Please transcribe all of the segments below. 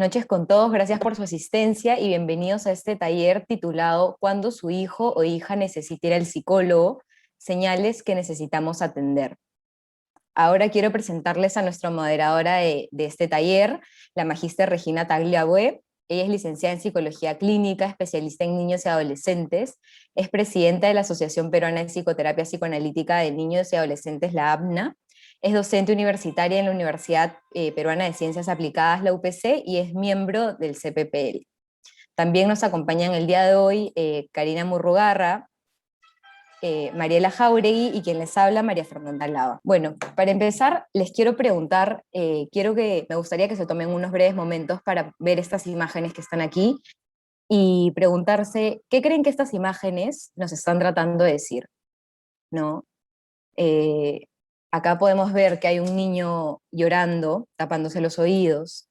noches con todos, gracias por su asistencia y bienvenidos a este taller titulado ¿Cuándo su hijo o hija necesita ir al psicólogo? Señales que necesitamos atender. Ahora quiero presentarles a nuestra moderadora de este taller, la magíster Regina Tagliabue. Ella es licenciada en Psicología Clínica, especialista en niños y adolescentes, es presidenta de la Asociación Peruana de Psicoterapia Psicoanalítica de Niños y Adolescentes, la APNA, es docente universitaria en la Universidad Peruana de Ciencias Aplicadas, la UPC, y es miembro del CPPL. También nos acompañan el día de hoy Karina Murrugarra, Mariela Jauregui y quien les habla, María Fernanda Lava. Bueno, para empezar, les quiero preguntar, me gustaría que se tomen unos breves momentos para ver estas imágenes que están aquí y preguntarse, ¿qué creen que estas imágenes nos están tratando de decir? ¿No? Eh, Acá podemos ver que hay un niño llorando, tapándose los oídos.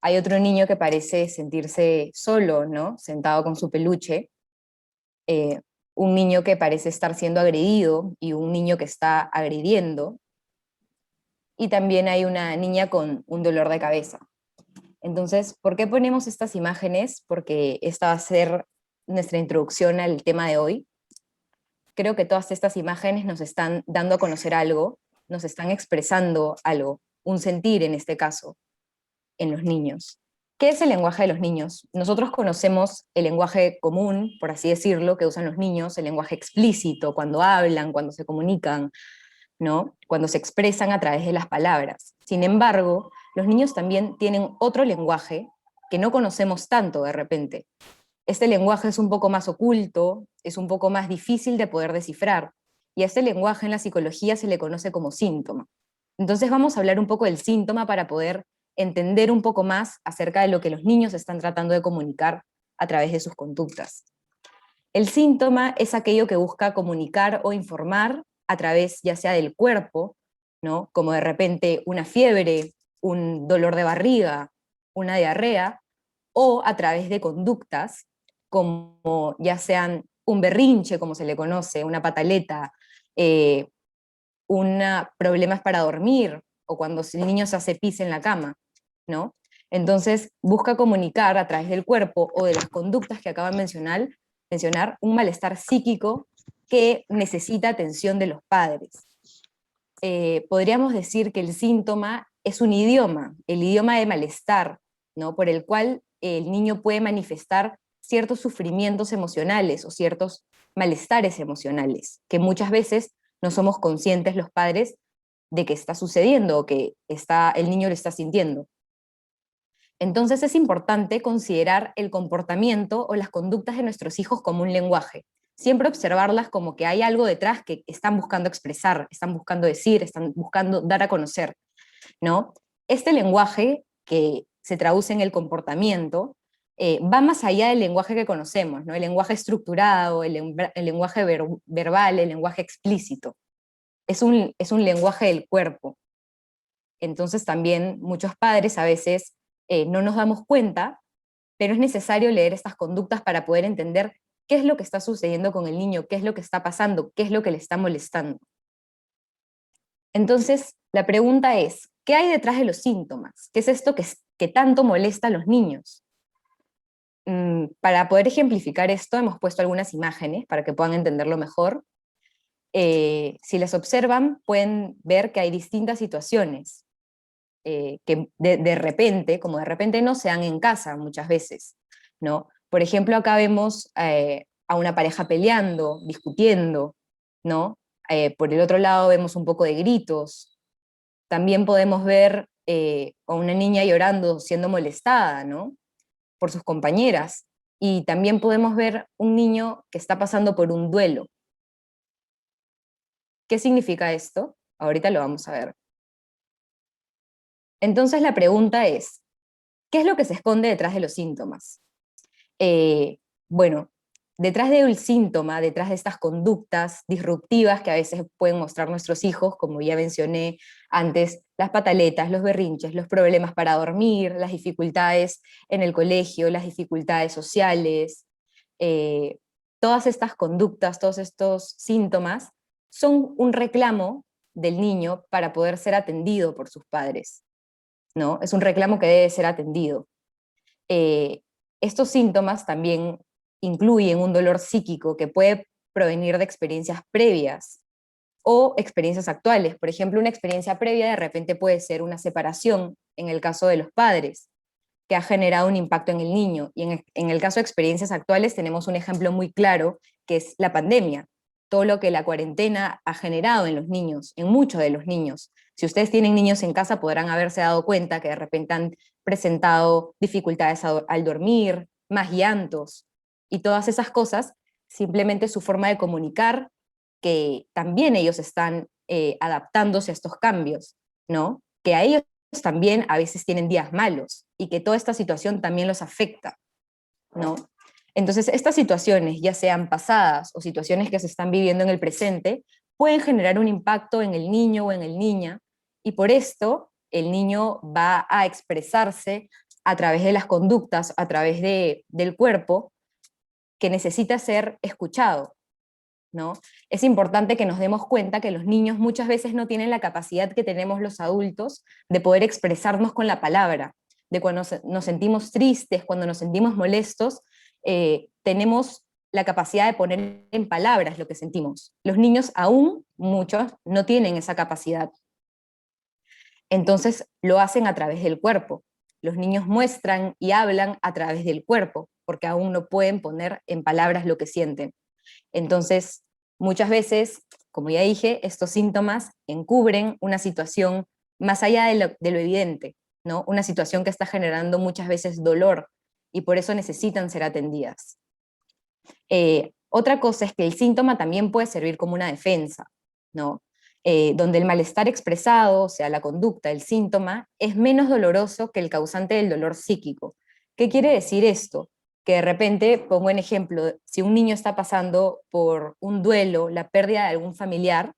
Hay otro niño que parece sentirse solo, ¿no? Sentado con su peluche. Eh, un niño que parece estar siendo agredido y un niño que está agrediendo. Y también hay una niña con un dolor de cabeza. Entonces, ¿por qué ponemos estas imágenes? Porque esta va a ser nuestra introducción al tema de hoy. Creo que todas estas imágenes nos están dando a conocer algo, nos están expresando algo, un sentir en este caso, en los niños. ¿Qué es el lenguaje de los niños? Nosotros conocemos el lenguaje común, por así decirlo, que usan los niños, el lenguaje explícito, cuando hablan, cuando se comunican, ¿no? Cuando se expresan a través de las palabras. Sin embargo, los niños también tienen otro lenguaje que no conocemos tanto de repente. Este lenguaje es un poco más oculto, es un poco más difícil de poder descifrar, y a este lenguaje en la psicología se le conoce como síntoma. Entonces vamos a hablar un poco del síntoma para poder entender un poco más acerca de lo que los niños están tratando de comunicar a través de sus conductas. El síntoma es aquello que busca comunicar o informar a través ya sea del cuerpo, ¿no? Como de repente una fiebre, un dolor de barriga, una diarrea, o a través de conductas como ya sean un berrinche, como se le conoce, una pataleta, eh, problemas para dormir, o cuando el niño se hace pis en la cama, ¿no? Entonces busca comunicar a través del cuerpo o de las conductas que acaban de mencionar un malestar psíquico que necesita atención de los padres. Podríamos decir que el síntoma es un idioma, el idioma de malestar, ¿no? Por el cual el niño puede manifestar ciertos sufrimientos emocionales o ciertos malestares emocionales, que muchas veces no somos conscientes los padres de que está sucediendo o que el niño lo está sintiendo. Entonces es importante considerar el comportamiento o las conductas de nuestros hijos como un lenguaje. Siempre observarlas como que hay algo detrás que están buscando expresar, están buscando decir, están buscando dar a conocer, ¿no? Este lenguaje que se traduce en el comportamiento va más allá del lenguaje que conocemos, ¿no? El lenguaje estructurado, el lenguaje verbal, el lenguaje explícito. Es un lenguaje del cuerpo. Entonces también muchos padres a veces no nos damos cuenta, pero es necesario leer estas conductas para poder entender qué es lo que está sucediendo con el niño, qué es lo que está pasando, qué es lo que le está molestando. Entonces, la pregunta es, ¿qué hay detrás de los síntomas? ¿Qué es esto que tanto molesta a los niños? Para poder ejemplificar esto, hemos puesto algunas imágenes para que puedan entenderlo mejor. Si las observan, pueden ver que hay distintas situaciones que de repente, como de repente no se dan en casa muchas veces, ¿no? Por ejemplo, acá vemos a una pareja peleando, discutiendo, ¿no? Por el otro lado vemos un poco de gritos. También podemos ver a una niña llorando, siendo molestada, ¿no? Por sus compañeras. Y también podemos ver un niño que está pasando por un duelo. ¿Qué significa esto? Ahorita lo vamos a ver. Entonces la pregunta es, ¿qué es lo que se esconde detrás de los síntomas? Eh, bueno, detrás del síntoma, detrás de estas conductas disruptivas que a veces pueden mostrar nuestros hijos, como ya mencioné antes, las pataletas, los berrinches, los problemas para dormir, las dificultades en el colegio, las dificultades sociales, eh, todas estas conductas, todos estos síntomas son un reclamo del niño para poder ser atendido por sus padres, ¿no? Es un reclamo que debe ser atendido. eh, estos síntomas también incluyen un dolor psíquico que puede provenir de experiencias previas o experiencias actuales. Por ejemplo, una experiencia previa de repente puede ser una separación en el caso de los padres, que ha generado un impacto en el niño. Y en el caso de experiencias actuales tenemos un ejemplo muy claro, que es la pandemia, todo lo que la cuarentena ha generado en los niños, en muchos de los niños. Si ustedes tienen niños en casa, podrán haberse dado cuenta que de repente han presentado dificultades al dormir, más llantos, y todas esas cosas, simplemente su forma de comunicar, que también ellos están adaptándose a estos cambios, ¿no? Que a ellos también a veces tienen días malos y que toda esta situación también los afecta, ¿no? Entonces, estas situaciones, ya sean pasadas o situaciones que se están viviendo en el presente, pueden generar un impacto en el niño o en el niña, y por esto el niño va a expresarse a través de las conductas, a través del cuerpo, que necesita ser escuchado, ¿no? Es importante que nos demos cuenta que los niños muchas veces no tienen la capacidad que tenemos los adultos de poder expresarnos con la palabra, de cuando nos sentimos tristes, cuando nos sentimos molestos, tenemos la capacidad de poner en palabras lo que sentimos. Los niños aún, muchos, no tienen esa capacidad. Entonces lo hacen a través del cuerpo. Los niños muestran y hablan a través del cuerpo, porque aún no pueden poner en palabras lo que sienten. Entonces, muchas veces, como ya dije, estos síntomas encubren una situación más allá de lo evidente, ¿no? Una situación que está generando muchas veces dolor y por eso necesitan ser atendidas. Otra cosa es que el síntoma también puede servir como una defensa, ¿no? Donde el malestar expresado, o sea, la conducta, el síntoma, es menos doloroso que el causante del dolor psíquico. ¿Qué quiere decir esto? Que de repente, pongo un ejemplo, si un niño está pasando por un duelo, la pérdida de algún familiar,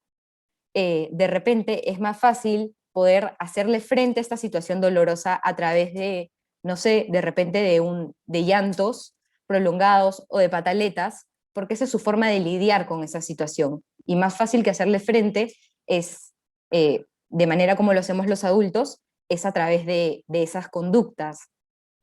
de repente es más fácil poder hacerle frente a esta situación dolorosa a través de, no sé, de repente de llantos prolongados o de pataletas, porque esa es su forma de lidiar con esa situación. Y más fácil que hacerle frente es, de manera como lo hacemos los adultos, es a través de esas conductas,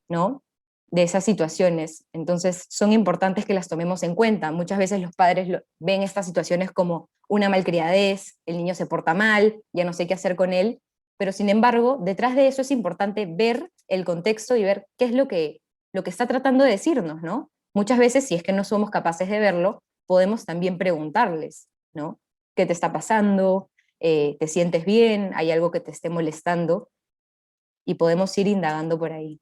¿no? De esas situaciones. Entonces, son importantes que las tomemos en cuenta. Muchas veces los padres ven estas situaciones como una malcriadez, el niño se porta mal, ya no sé qué hacer con él, pero sin embargo, detrás de eso es importante ver el contexto y ver qué es lo que está tratando de decirnos, ¿no? Muchas veces, si es que no somos capaces de verlo, podemos también preguntarles, ¿no? ¿Qué te está pasando? ¿Te sientes bien? ¿Hay algo que te esté molestando? Y podemos ir indagando por ahí.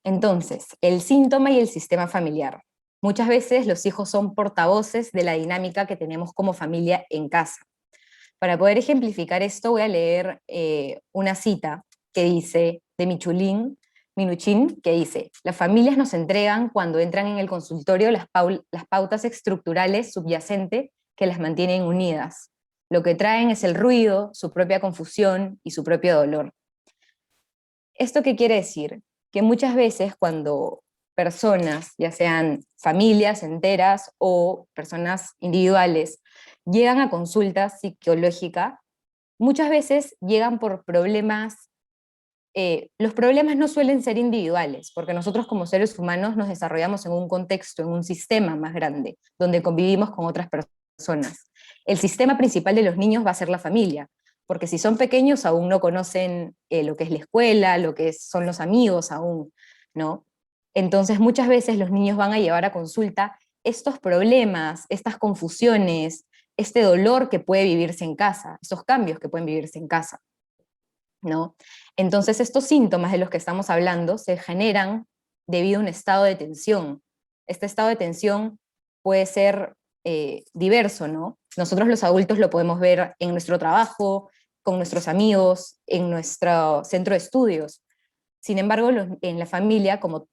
Entonces, el síntoma y el sistema familiar. Muchas veces los hijos son portavoces de la dinámica que tenemos como familia en casa. Para poder ejemplificar esto, voy a leer una cita que dice de Minuchin, que dice: las familias nos entregan cuando entran en el consultorio las pautas estructurales subyacentes que las mantienen unidas. Lo que traen es el ruido, su propia confusión y su propio dolor. ¿Esto qué quiere decir? Que muchas veces cuando personas, ya sean familias enteras o personas individuales, llegan a consulta psicológica, muchas veces llegan por problemas. Los problemas no suelen ser individuales, porque nosotros como seres humanos nos desarrollamos en un contexto, en un sistema más grande, donde convivimos con otras personas. El sistema principal de los niños va a ser la familia, porque si son pequeños aún no conocen lo que es la escuela, lo que son los amigos aún, ¿no? Entonces muchas veces los niños van a llevar a consulta estos problemas, estas confusiones, este dolor que puede vivirse en casa, estos cambios que pueden vivirse en casa, ¿no? Entonces estos síntomas de los que estamos hablando se generan debido a un estado de tensión. Este estado de tensión puede ser diverso, ¿no? Nosotros los adultos lo podemos ver en nuestro trabajo, con nuestros amigos, en nuestro centro de estudios. Sin embargo, en la familia, como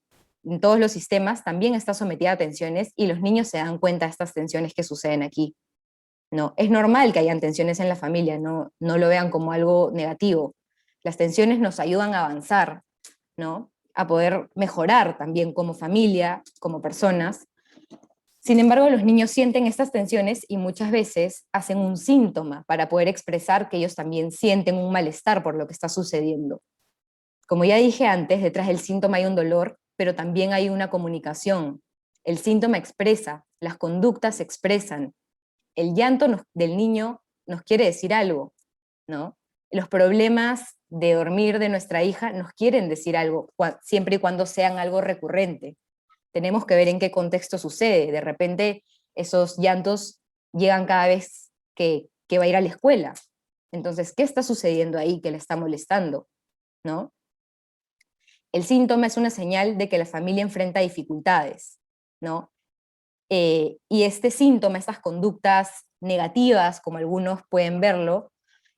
en todos los sistemas, también está sometida a tensiones y los niños se dan cuenta de estas tensiones que suceden aquí, ¿no? Es normal que hayan tensiones en la familia, no lo vean como algo negativo. Las tensiones nos ayudan a avanzar, ¿no? A poder mejorar también como familia, como personas. Sin embargo, los niños sienten estas tensiones y muchas veces hacen un síntoma para poder expresar que ellos también sienten un malestar por lo que está sucediendo. Como ya dije antes, detrás del síntoma hay un dolor pero también hay una comunicación. El síntoma expresa, las conductas se expresan. El llanto del niño nos quiere decir algo, ¿no? Los problemas de dormir de nuestra hija nos quieren decir algo, siempre y cuando sean algo recurrente. Tenemos que ver en qué contexto sucede. De repente esos llantos llegan cada vez que va a ir a la escuela. Entonces, ¿qué está sucediendo ahí que le está molestando? ¿No? El síntoma es una señal de que la familia enfrenta dificultades, ¿no? Y este síntoma, estas conductas negativas, como algunos pueden verlo,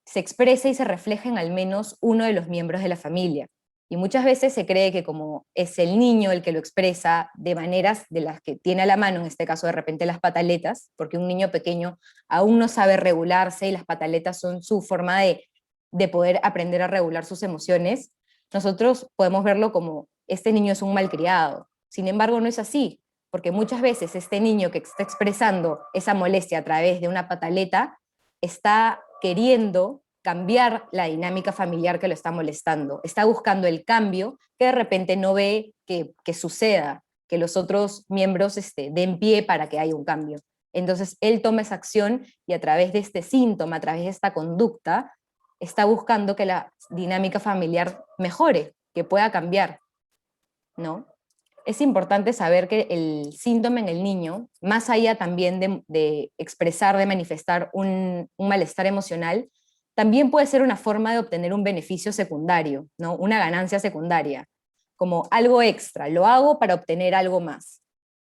se expresa y se refleja en al menos uno de los miembros de la familia. Y muchas veces se cree que como es el niño el que lo expresa de maneras de las que tiene a la mano, en este caso de repente las pataletas, porque un niño pequeño aún no sabe regularse y las pataletas son su forma de poder aprender a regular sus emociones, nosotros podemos verlo como este niño es un malcriado. Sin embargo, no es así, porque muchas veces este niño que está expresando esa molestia a través de una pataleta está queriendo cambiar la dinámica familiar que lo está molestando, está buscando el cambio que de repente no ve que suceda, que los otros miembros den pie para que haya un cambio. Entonces él toma esa acción y a través de este síntoma, a través de esta conducta, está buscando que la dinámica familiar mejore, que pueda cambiar, ¿no? Es importante saber que el síntoma en el niño, más allá también de expresar, de manifestar un malestar emocional, también puede ser una forma de obtener un beneficio secundario, ¿no? Una ganancia secundaria, como algo extra, lo hago para obtener algo más.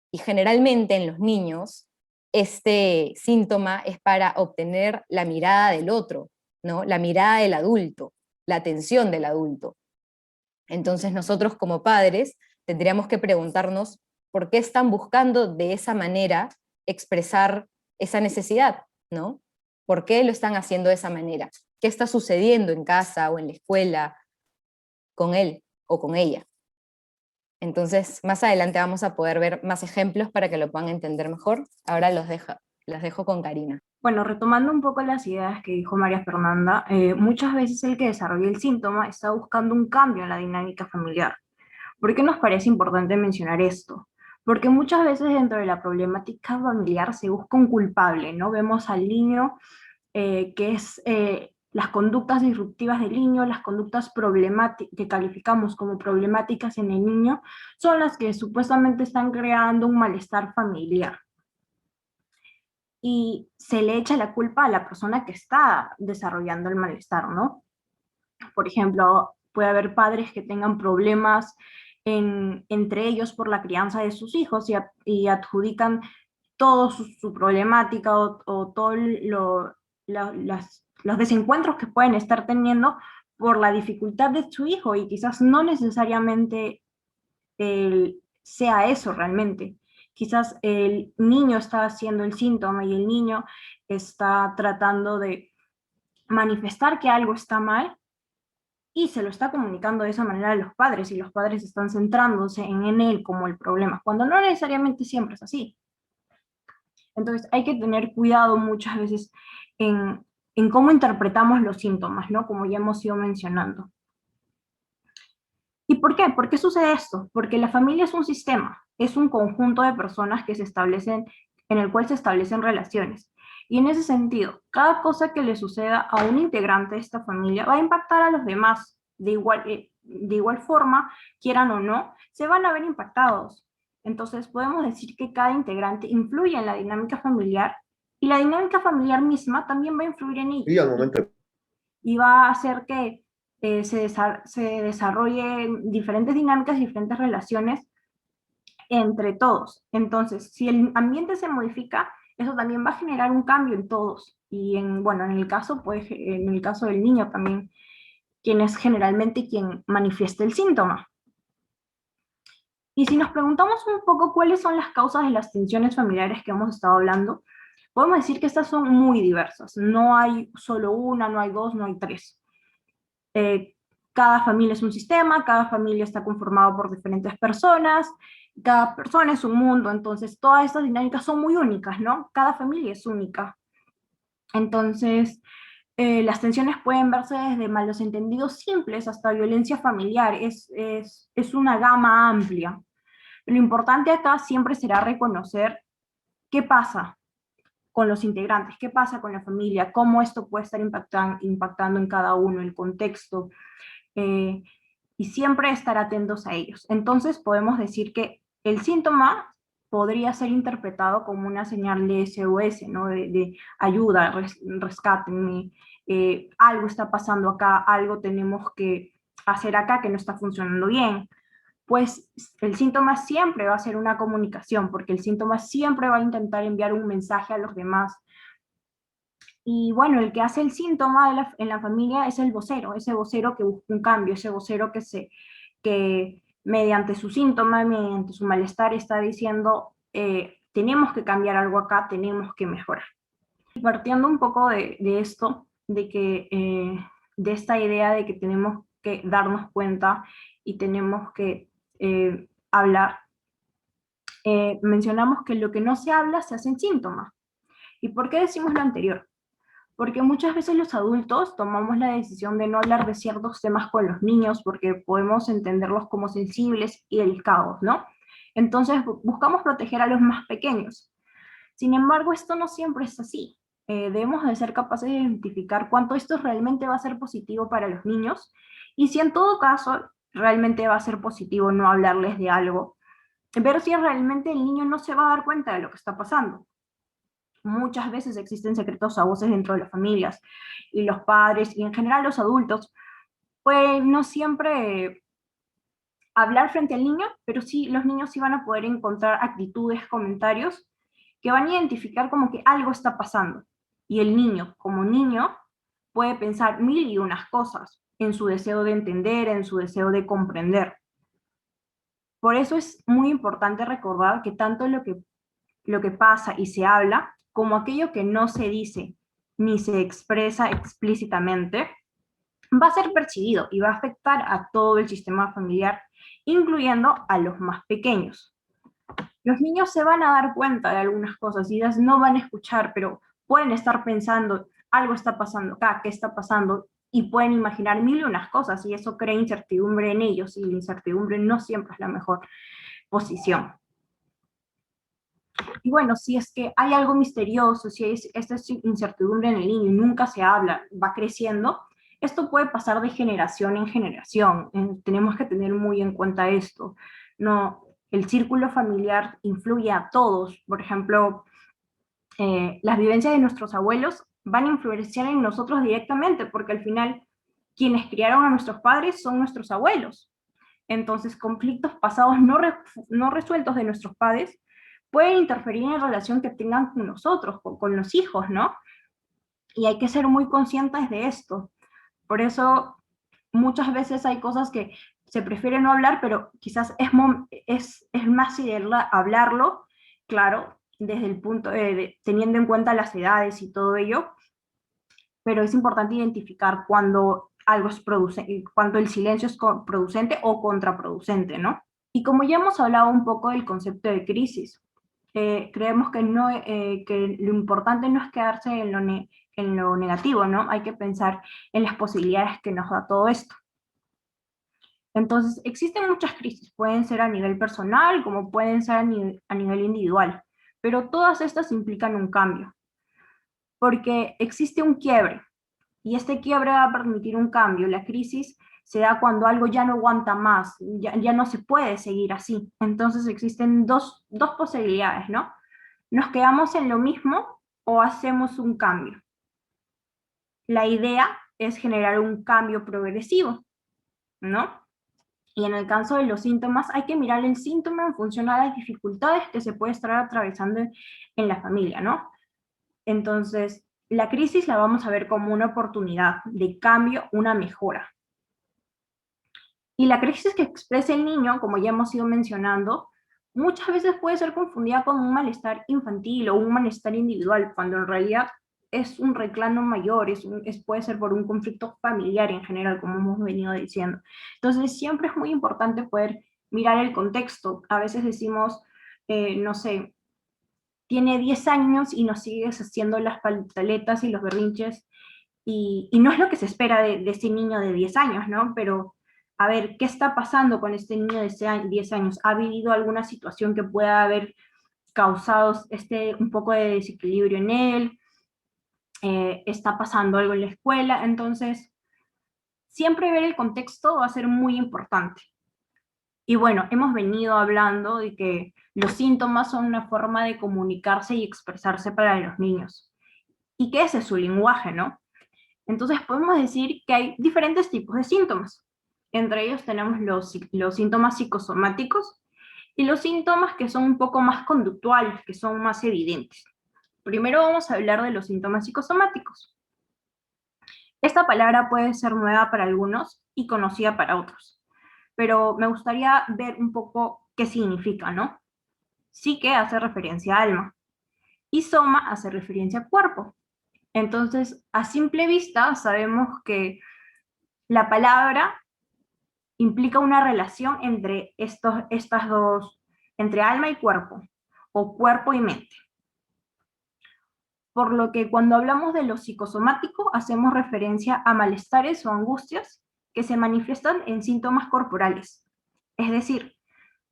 Y generalmente en los niños, este síntoma es para obtener la mirada del otro, ¿no? La mirada del adulto, la atención del adulto. Entonces nosotros como padres tendríamos que preguntarnos por qué están buscando de esa manera expresar esa necesidad, ¿no? ¿Por qué lo están haciendo de esa manera? ¿Qué está sucediendo en casa o en la escuela con él o con ella? Entonces, más adelante vamos a poder ver más ejemplos para que lo puedan entender mejor. Ahora los dejo con Karina. Bueno, retomando un poco las ideas que dijo María Fernanda, muchas veces el que desarrolla el síntoma está buscando un cambio en la dinámica familiar. ¿Por qué nos parece importante mencionar esto? Porque muchas veces dentro de la problemática familiar se busca un culpable, ¿no? Vemos al niño que es las conductas disruptivas del niño, las conductas problemáticas que calificamos como problemáticas en el niño, son las que supuestamente están creando un malestar familiar. Y se le echa la culpa a la persona que está desarrollando el malestar, ¿no? Por ejemplo, puede haber padres que tengan problemas entre ellos por la crianza de sus hijos y adjudican todo su problemática o todo los desencuentros que pueden estar teniendo por la dificultad de su hijo y quizás no necesariamente sea eso realmente. Quizás el niño está haciendo el síntoma y el niño está tratando de manifestar que algo está mal y se lo está comunicando de esa manera a los padres y los padres están centrándose en él como el problema, cuando no necesariamente siempre es así. Entonces hay que tener cuidado muchas veces en cómo interpretamos los síntomas, ¿no? Como ya hemos ido mencionando. ¿Y por qué? ¿Por qué sucede esto? Porque la familia es un sistema, es un conjunto de personas que se establecen, en el cual se establecen relaciones. Y en ese sentido, cada cosa que le suceda a un integrante de esta familia va a impactar a los demás de igual forma, quieran o no, se van a ver impactados. Entonces podemos decir que cada integrante influye en la dinámica familiar y la dinámica familiar misma también va a influir en ella. Y al momento. Y va a hacer que se desarrollen diferentes dinámicas, diferentes relaciones entre todos. Entonces, si el ambiente se modifica, eso también va a generar un cambio en todos. Y bueno, en el caso, pues, en el caso del niño también, quien es generalmente quien manifiesta el síntoma. Y si nos preguntamos un poco cuáles son las causas de las tensiones familiares que hemos estado hablando, podemos decir que estas son muy diversas. No hay solo una, no hay dos, no hay tres. Cada familia es un sistema, cada familia está conformada por diferentes personas, cada persona es un mundo, entonces todas estas dinámicas son muy únicas, ¿no? Cada familia es única. Entonces, Las tensiones pueden verse desde malos entendidos simples hasta violencia familiar. Es una gama amplia. Lo importante acá siempre será reconocer qué pasa con los integrantes, qué pasa con la familia, cómo esto puede estar impactando en cada uno, el contexto, eh, y siempre estar atentos a ellos. Entonces podemos decir que el síntoma podría ser interpretado como una señal de SOS, ¿no? De ayuda, rescátenme, algo está pasando acá, algo tenemos que hacer acá que no está funcionando bien. Pues el síntoma siempre va a ser una comunicación, porque el síntoma siempre va a intentar enviar un mensaje a los demás. Y bueno, el que hace el síntoma en la familia es el vocero, ese vocero que busca un cambio, ese vocero que mediante su síntoma, mediante su malestar está diciendo, tenemos que cambiar algo acá, tenemos que mejorar. Partiendo un poco de esto, de esta idea de que tenemos que darnos cuenta y tenemos que hablar, mencionamos que lo que no se habla se hacen síntomas. ¿Y por qué decimos lo anterior? Porque muchas veces los adultos tomamos la decisión de no hablar de ciertos temas con los niños porque podemos entenderlos como sensibles y delicados, ¿no? Entonces buscamos proteger a los más pequeños. Sin embargo, esto no siempre es así. Debemos de ser capaces de identificar cuánto esto realmente va a ser positivo para los niños y si en todo caso realmente va a ser positivo no hablarles de algo, ver si realmente el niño no se va a dar cuenta de lo que está pasando. Muchas veces existen secretos a voces dentro de las familias y los padres y en general los adultos, pues no siempre hablar frente al niño, pero sí los niños sí van a poder encontrar actitudes, comentarios que van a identificar como que algo está pasando. Y el niño, como niño, puede pensar mil y unas cosas en su deseo de entender, en su deseo de comprender. Por eso es muy importante recordar que tanto lo que pasa y se habla, como aquello que no se dice ni se expresa explícitamente, va a ser percibido y va a afectar a todo el sistema familiar, incluyendo a los más pequeños. Los niños se van a dar cuenta de algunas cosas y ellas no van a escuchar, pero pueden estar pensando, algo está pasando acá, ¿qué está pasando? Y pueden imaginar mil y unas cosas y eso crea incertidumbre en ellos y la incertidumbre no siempre es la mejor posición. Y bueno, si es que hay algo misterioso, si hay esta incertidumbre en el niño y nunca se habla, va creciendo, esto puede pasar de generación en generación. Tenemos que tener muy en cuenta esto. No, el círculo familiar influye a todos. Por ejemplo, las vivencias de nuestros abuelos van a influenciar en nosotros directamente, porque al final quienes criaron a nuestros padres son nuestros abuelos. Entonces, conflictos pasados no resueltos de nuestros padres pueden interferir en la relación que tengan con nosotros, con los hijos, ¿no? Y hay que ser muy conscientes de esto. Por eso, muchas veces hay cosas que se prefiere no hablar, pero quizás es más ideal hablarlo, claro, desde el punto teniendo en cuenta las edades y todo ello, pero es importante identificar cuando algo es producente, cuando el silencio es producente o contraproducente, ¿no? Y como ya hemos hablado un poco del concepto de crisis, creemos que, no, que lo importante no es quedarse en lo negativo, ¿no? Hay que pensar en las posibilidades que nos da todo esto. Entonces, existen muchas crisis, pueden ser a nivel personal como pueden ser a nivel individual, pero todas estas implican un cambio, porque existe un quiebre, y este quiebre va a permitir un cambio. La crisis se da cuando algo ya no aguanta más, ya no se puede seguir así. Entonces existen dos posibilidades, ¿no? Nos quedamos en lo mismo o hacemos un cambio. La idea es generar un cambio progresivo, ¿no? Y en el caso de los síntomas, hay que mirar el síntoma en función a las dificultades que se puede estar atravesando en la familia, ¿no? Entonces, la crisis la vamos a ver como una oportunidad de cambio, una mejora. Y la crisis que expresa el niño, como ya hemos ido mencionando, muchas veces puede ser confundida con un malestar infantil o un malestar individual, cuando en realidad es un reclamo mayor, puede ser por un conflicto familiar en general, como hemos venido diciendo. Entonces, siempre es muy importante poder mirar el contexto. A veces decimos, no sé, tiene 10 años y nos sigues haciendo las pantaletas y los berrinches, y no es lo que se espera de ese niño de 10 años, ¿no? Pero, a ver, ¿qué está pasando con este niño de 10 años? ¿Ha vivido alguna situación que pueda haber causado un poco de desequilibrio en él? ¿Está pasando algo en la escuela? Entonces, siempre ver el contexto va a ser muy importante. Y bueno, hemos venido hablando de que los síntomas son una forma de comunicarse y expresarse para los niños. ¿Y qué es su lenguaje, no? Entonces podemos decir que hay diferentes tipos de síntomas. Entre ellos tenemos los síntomas psicosomáticos y los síntomas que son un poco más conductuales, que son más evidentes. Primero vamos a hablar de los síntomas psicosomáticos. Esta palabra puede ser nueva para algunos y conocida para otros, pero me gustaría ver un poco qué significa, ¿no? Psique hace referencia a alma y soma hace referencia a cuerpo. Entonces, a simple vista sabemos que la palabra implica una relación entre estas dos, entre alma y cuerpo, o cuerpo y mente. Por lo que cuando hablamos de lo psicosomático, hacemos referencia a malestares o angustias que se manifiestan en síntomas corporales. Es decir,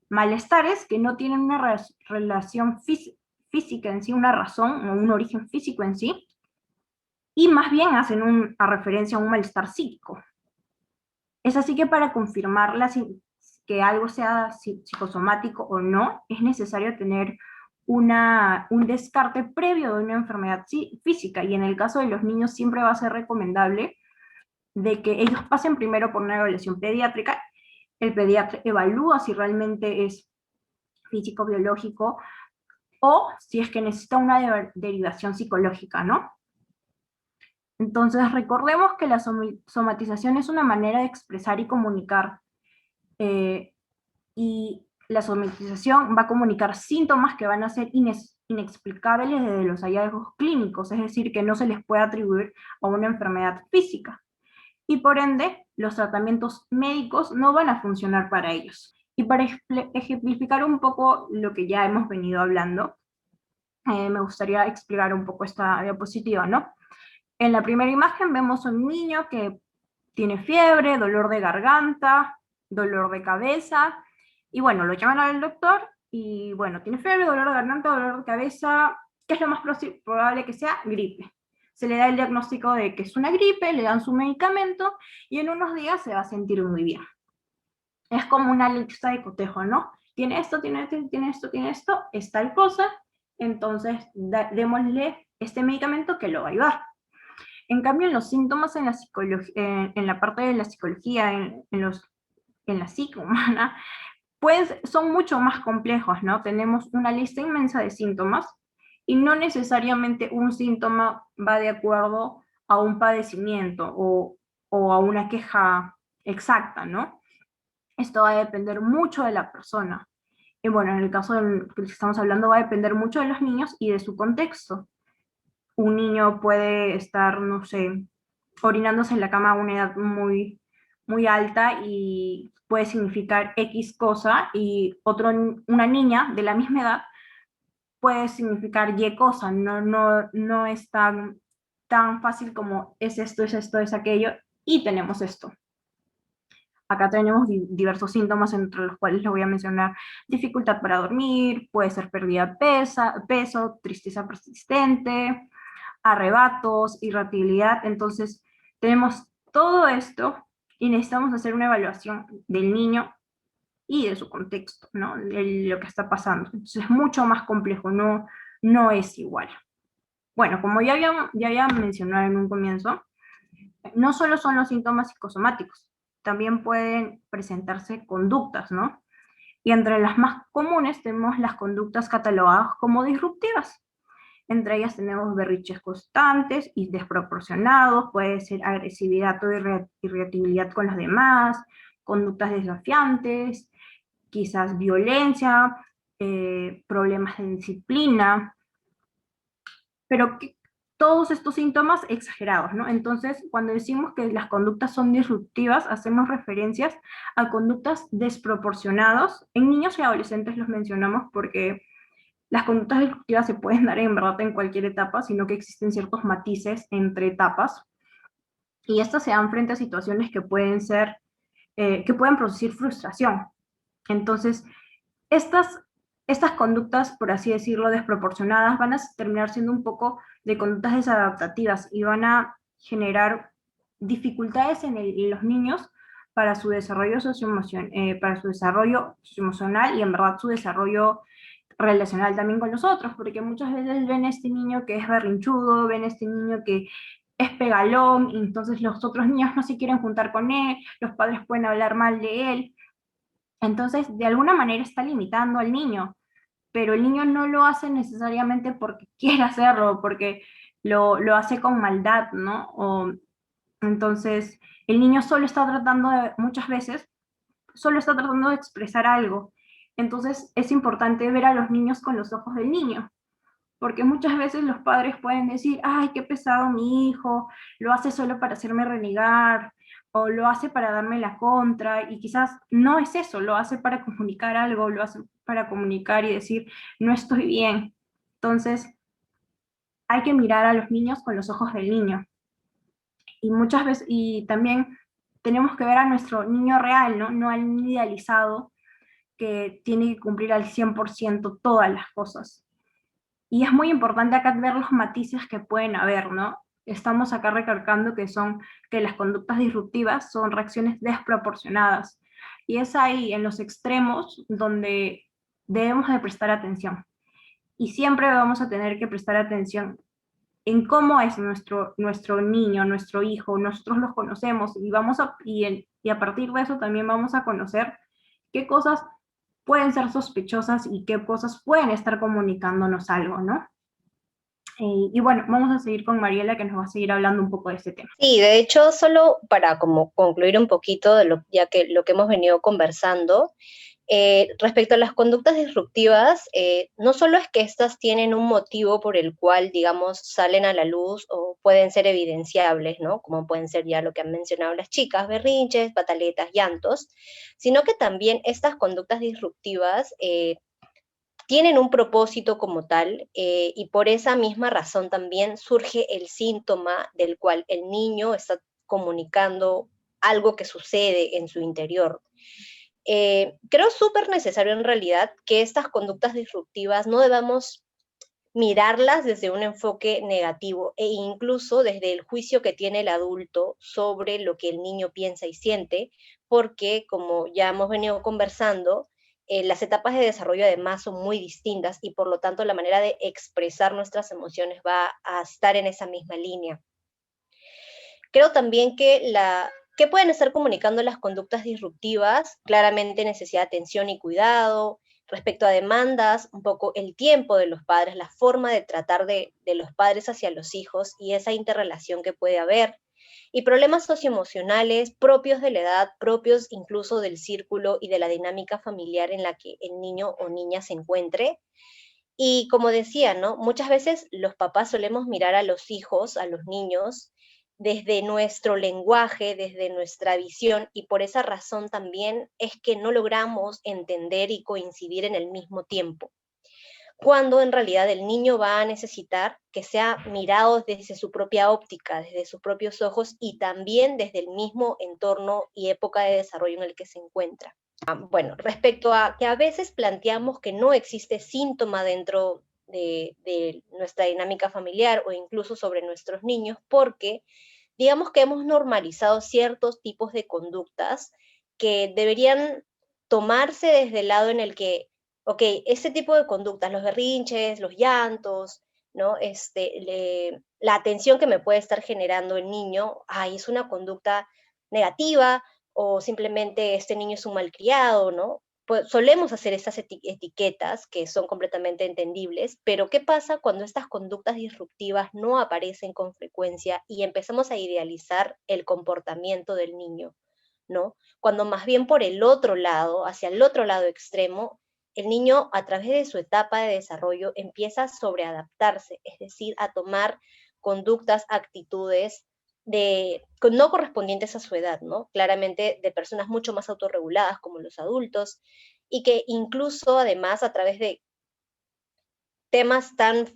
malestares que no tienen una relación física en sí, una razón o un origen físico en sí, y más bien hacen a referencia a un malestar psíquico. Es así que para confirmar que algo sea psicosomático o no, es necesario tener un descarte previo de una enfermedad física, y en el caso de los niños siempre va a ser recomendable de que ellos pasen primero por una evaluación pediátrica. El pediatra evalúa si realmente es físico-biológico o si es que necesita una derivación psicológica, ¿no? Entonces recordemos que la somatización es una manera de expresar y comunicar, y la somatización va a comunicar síntomas que van a ser inexplicables desde los hallazgos clínicos, es decir, que no se les puede atribuir a una enfermedad física, y por ende los tratamientos médicos no van a funcionar para ellos. Y para ejemplificar un poco lo que ya hemos venido hablando, me gustaría explicar un poco esta diapositiva, ¿no? En la primera imagen vemos a un niño que tiene fiebre, dolor de garganta, dolor de cabeza, y bueno, lo llaman al doctor, y bueno, tiene fiebre, dolor de garganta, dolor de cabeza, ¿qué es lo más probable que sea? Gripe. Se le da el diagnóstico de que es una gripe, le dan su medicamento, y en unos días se va a sentir muy bien. Es como una lista de cotejo, ¿no? Tiene esto, tiene esto, tiene esto, tiene esto, es tal cosa, entonces démosle este medicamento que lo va a ayudar. En cambio, en los síntomas en la parte de la psicología, en la psique humana, pues son mucho más complejos, ¿no? Tenemos una lista inmensa de síntomas y no necesariamente un síntoma va de acuerdo a un padecimiento o a una queja exacta, ¿no? Esto va a depender mucho de la persona. Y bueno, en el caso del que estamos hablando va a depender mucho de los niños y de su contexto. Un niño puede estar, no sé, orinándose en la cama a una edad muy, muy alta y puede significar X cosa, y una niña de la misma edad puede significar Y cosa. No es tan fácil como es esto, es aquello, y tenemos esto. Acá tenemos diversos síntomas, entre los cuales les voy a mencionar dificultad para dormir, puede ser pérdida de peso, tristeza persistente, arrebatos, irritabilidad. Entonces, tenemos todo esto y necesitamos hacer una evaluación del niño y de su contexto, ¿no? De lo que está pasando. Entonces, es mucho más complejo, no es igual. Bueno, como ya había mencionado en un comienzo, no solo son los síntomas psicosomáticos, también pueden presentarse conductas, ¿no? Y entre las más comunes tenemos las conductas catalogadas como disruptivas. Entre ellas tenemos berrinches constantes y desproporcionados, puede ser agresividad o irritabilidad con los demás, conductas desafiantes, quizás violencia, problemas de disciplina, pero todos estos síntomas exagerados, ¿no? Entonces, cuando decimos que las conductas son disruptivas, hacemos referencias a conductas desproporcionadas. En niños y adolescentes los mencionamos porque las conductas disruptivas se pueden dar en verdad en cualquier etapa, sino que existen ciertos matices entre etapas. Y estas se dan frente a situaciones que pueden ser, que pueden producir frustración. Entonces, estas, estas conductas, por así decirlo, desproporcionadas, van a terminar siendo un poco de conductas desadaptativas y van a generar dificultades en los niños para su desarrollo para su desarrollo socioemocional y en verdad su desarrollo relacional también con los otros, porque muchas veces ven a este niño que es berrinchudo, ven a este niño que es pegalón, y entonces los otros niños no se quieren juntar con él, los padres pueden hablar mal de él, entonces de alguna manera está limitando al niño, pero el niño no lo hace necesariamente porque quiere hacerlo, porque lo hace con maldad, ¿no? Entonces el niño solo está tratando muchas veces, solo está tratando de expresar algo. Entonces es importante ver a los niños con los ojos del niño, porque muchas veces los padres pueden decir, ay, qué pesado mi hijo, lo hace solo para hacerme renegar, o lo hace para darme la contra, y quizás no es eso, lo hace para comunicar algo, lo hace para comunicar y decir, no estoy bien. Entonces, hay que mirar a los niños con los ojos del niño. Y muchas veces, y también tenemos que ver a nuestro niño real, ¿no? No al niño idealizado que tiene que cumplir al 100% todas las cosas. Y es muy importante acá ver los matices que pueden haber, ¿no? Estamos acá recalcando que las conductas disruptivas son reacciones desproporcionadas. Y es ahí, en los extremos, donde debemos de prestar atención. Y siempre vamos a tener que prestar atención en cómo es nuestro niño, nuestro hijo. Nosotros los conocemos y a partir de eso también vamos a conocer qué cosas pueden ser sospechosas y qué cosas pueden estar comunicándonos algo, ¿no? Y bueno, vamos a seguir con Mariela que nos va a seguir hablando un poco de este tema. Sí, de hecho, solo para como concluir un poquito de ya que lo que hemos venido conversando, respecto a las conductas disruptivas, no solo es que estas tienen un motivo por el cual, digamos, salen a la luz o pueden ser evidenciables, ¿no? Como pueden ser ya lo que han mencionado las chicas, berrinches, pataletas, llantos, sino que también estas conductas disruptivas tienen un propósito como tal, y por esa misma razón también surge el síntoma del cual el niño está comunicando algo que sucede en su interior. Creo súper necesario en realidad que estas conductas disruptivas no debamos mirarlas desde un enfoque negativo e incluso desde el juicio que tiene el adulto sobre lo que el niño piensa y siente, porque como ya hemos venido conversando, las etapas de desarrollo además son muy distintas y por lo tanto la manera de expresar nuestras emociones va a estar en esa misma línea. Creo también que ¿qué pueden estar comunicando las conductas disruptivas? Claramente necesidad de atención y cuidado, respecto a demandas, un poco el tiempo de los padres, la forma de tratar de los padres hacia los hijos y esa interrelación que puede haber, y problemas socioemocionales propios de la edad, propios incluso del círculo y de la dinámica familiar en la que el niño o niña se encuentre. Y como decía, ¿no? Muchas veces los papás solemos mirar a los hijos, a los niños, desde nuestro lenguaje, desde nuestra visión, y por esa razón también es que no logramos entender y coincidir en el mismo tiempo, cuando en realidad el niño va a necesitar que sea mirado desde su propia óptica, desde sus propios ojos y también desde el mismo entorno y época de desarrollo en el que se encuentra. Bueno, respecto a que a veces planteamos que no existe síntoma dentro de nuestra dinámica familiar o incluso sobre nuestros niños, porque digamos que hemos normalizado ciertos tipos de conductas que deberían tomarse desde el lado en el que, ok, ese tipo de conductas, los berrinches, los llantos, ¿no? La atención que me puede estar generando el niño, ay, es una conducta negativa, o simplemente este niño es un malcriado, ¿no? Pues solemos hacer esas etiquetas que son completamente entendibles, pero ¿qué pasa cuando estas conductas disruptivas no aparecen con frecuencia y empezamos a idealizar el comportamiento del niño, ¿no? Cuando más bien por el otro lado, hacia el otro lado extremo, el niño a través de su etapa de desarrollo empieza a sobreadaptarse, es decir, a tomar conductas, actitudes no correspondientes a su edad, ¿no? Claramente de personas mucho más autorreguladas como los adultos, y que incluso además a través de temas tan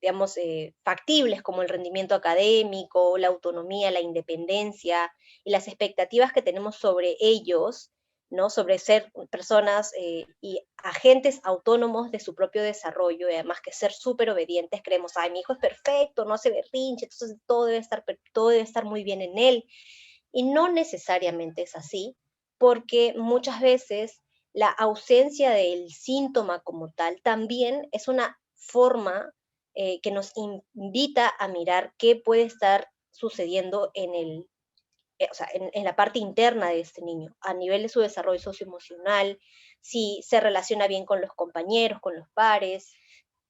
digamos, factibles, como el rendimiento académico, la autonomía, la independencia, y las expectativas que tenemos sobre ellos, ¿no? Sobre ser personas y agentes autónomos de su propio desarrollo, y además que ser súper obedientes, creemos, ay, mi hijo es perfecto, no hace berrinche, entonces todo debe estar muy bien en él, y no necesariamente es así, porque muchas veces la ausencia del síntoma como tal también es una forma que nos invita a mirar qué puede estar sucediendo o sea, en la parte interna de este niño, a nivel de su desarrollo socioemocional, si se relaciona bien con los compañeros, con los pares,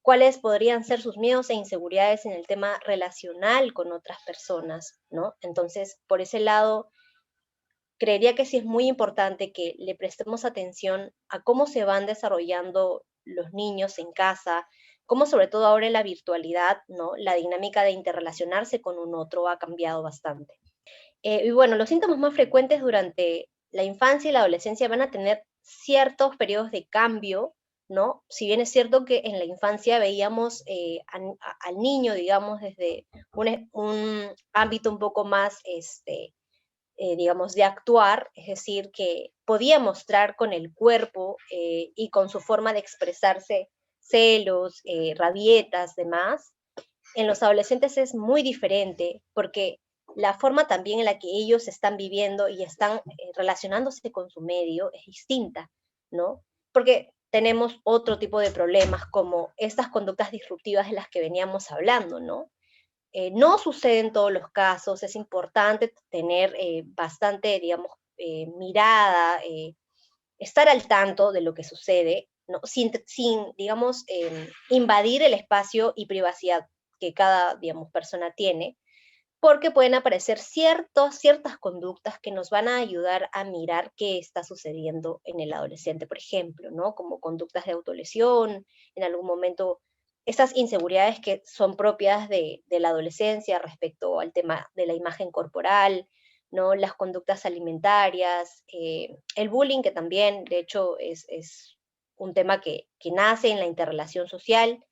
cuáles podrían ser sus miedos e inseguridades en el tema relacional con otras personas, ¿no? Entonces, por ese lado, creería que sí es muy importante que le prestemos atención a cómo se van desarrollando los niños en casa, cómo sobre todo ahora en la virtualidad, ¿no? La dinámica de interrelacionarse con un otro ha cambiado bastante. Y bueno, los síntomas más frecuentes durante la infancia y la adolescencia van a tener ciertos periodos de cambio, ¿no? Si bien es cierto que en la infancia veíamos al niño, digamos, desde un ámbito un poco más, digamos, de actuar, es decir, que podía mostrar con el cuerpo y con su forma de expresarse celos, rabietas, demás. En los adolescentes es muy diferente porque la forma también en la que ellos están viviendo y están relacionándose con su medio es distinta, ¿no? Porque tenemos otro tipo de problemas como estas conductas disruptivas de las que veníamos hablando, ¿no? No sucede en todos los casos, es importante tener bastante, digamos, mirada, estar al tanto de lo que sucede, ¿no? Sin digamos, invadir el espacio y privacidad que cada, digamos, persona tiene, porque pueden aparecer ciertas conductas que nos van a ayudar a mirar qué está sucediendo en el adolescente, por ejemplo, ¿no? Como conductas de autolesión, en algún momento, esas inseguridades que son propias de la adolescencia respecto al tema de la imagen corporal, ¿no? Las conductas alimentarias, el bullying, que también, de hecho, es un tema que nace en la interrelación social,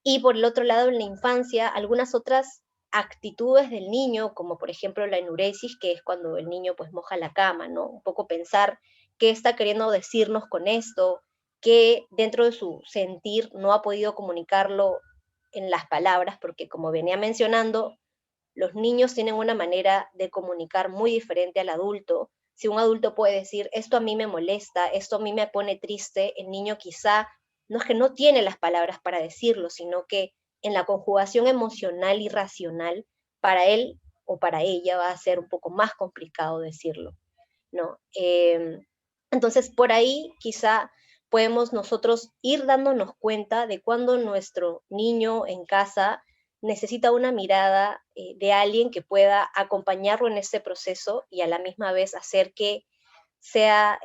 y por el otro lado, en la infancia, algunas otras actitudes del niño, como por ejemplo la enuresis, que es cuando el niño pues moja la cama, ¿no? Un poco pensar qué está queriendo decirnos con esto, que dentro de su sentir no ha podido comunicarlo en las palabras, porque como venía mencionando, los niños tienen una manera de comunicar muy diferente al adulto. Si un adulto puede decir, esto a mí me molesta, esto a mí me pone triste, el niño quizá no es que no tiene las palabras para decirlo, sino que en la conjugación emocional y racional, para él o para ella va a ser un poco más complicado decirlo, ¿no? Entonces, por ahí quizá podemos nosotros ir dándonos cuenta de cuando nuestro niño en casa necesita una mirada de alguien que pueda acompañarlo en ese proceso y a la misma vez hacer que sea,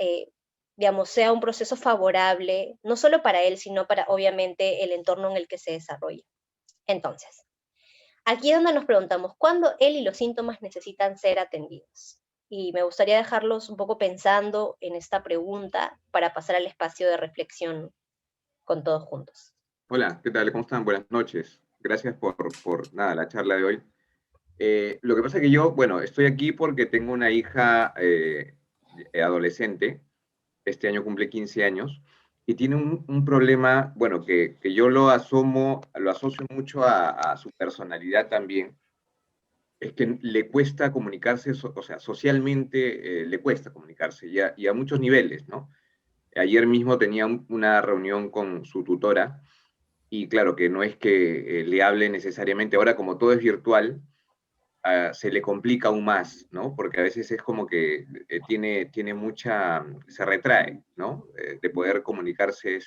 digamos, sea un proceso favorable, no solo para él, sino para, obviamente, el entorno en el que se desarrolla. Entonces, aquí es donde nos preguntamos, ¿cuándo él y los síntomas necesitan ser atendidos? Y me gustaría dejarlos un poco pensando en esta pregunta para pasar al espacio de reflexión con todos juntos. Hola, ¿qué tal? ¿Cómo están? Buenas noches. Gracias por nada, la charla de hoy. Lo que pasa es que yo, bueno, estoy aquí porque tengo una hija adolescente, este año cumple 15 años, y tiene un problema, bueno, que yo lo asocio mucho a su personalidad también, es que le cuesta comunicarse, o sea, socialmente le cuesta comunicarse, y a muchos niveles, ¿no? Ayer mismo tenía una reunión con su tutora, y claro que no es que le hable necesariamente, ahora como todo es virtual, se le complica aún más, ¿no? Porque a veces es como que tiene mucha, se retrae, ¿no? De poder comunicarse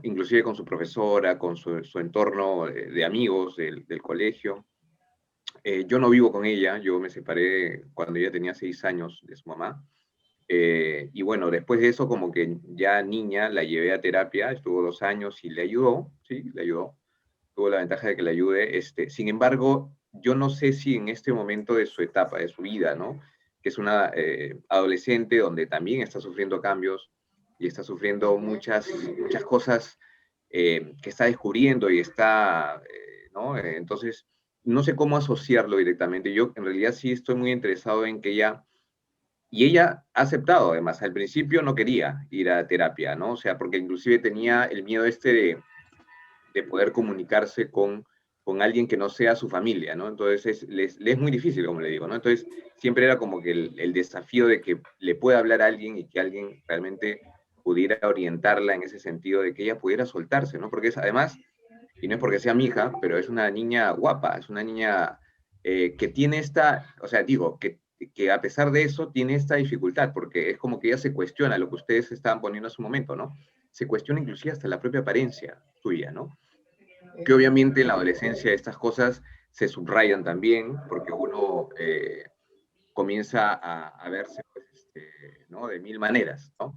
inclusive con su profesora, con su entorno de amigos del colegio. Yo no vivo con ella, yo me separé cuando ella tenía 6 años de su mamá. Y bueno, después de eso, como que ya niña, la llevé a terapia, estuvo 2 años y le ayudó, sí, le ayudó. Tuvo la ventaja de que le ayude. Sin embargo, yo no sé si en este momento de su etapa, de su vida, ¿no? Que es una adolescente donde también está sufriendo cambios y está sufriendo muchas cosas que está descubriendo y está, ¿no? Entonces, no sé cómo asociarlo directamente. Yo en realidad sí estoy muy interesado en que ella, y ella ha aceptado además, al principio no quería ir a terapia, ¿no? O sea, porque inclusive tenía el miedo de poder comunicarse con alguien que no sea su familia, ¿no? Entonces le es muy difícil, como le digo, ¿no? Entonces siempre era como que el desafío de que le pueda hablar a alguien y que alguien realmente pudiera orientarla en ese sentido de que ella pudiera soltarse, ¿no? Porque es además, y no es porque sea mi hija, pero es una niña guapa, es una niña que tiene esta, o sea, digo, que a pesar de eso tiene esta dificultad, porque es como que ella se cuestiona lo que ustedes estaban poniendo en su momento, ¿no? Se cuestiona inclusive hasta la propia apariencia suya, ¿no? Que obviamente en la adolescencia estas cosas se subrayan también, porque uno comienza a verse pues, ¿no? De mil maneras, ¿no?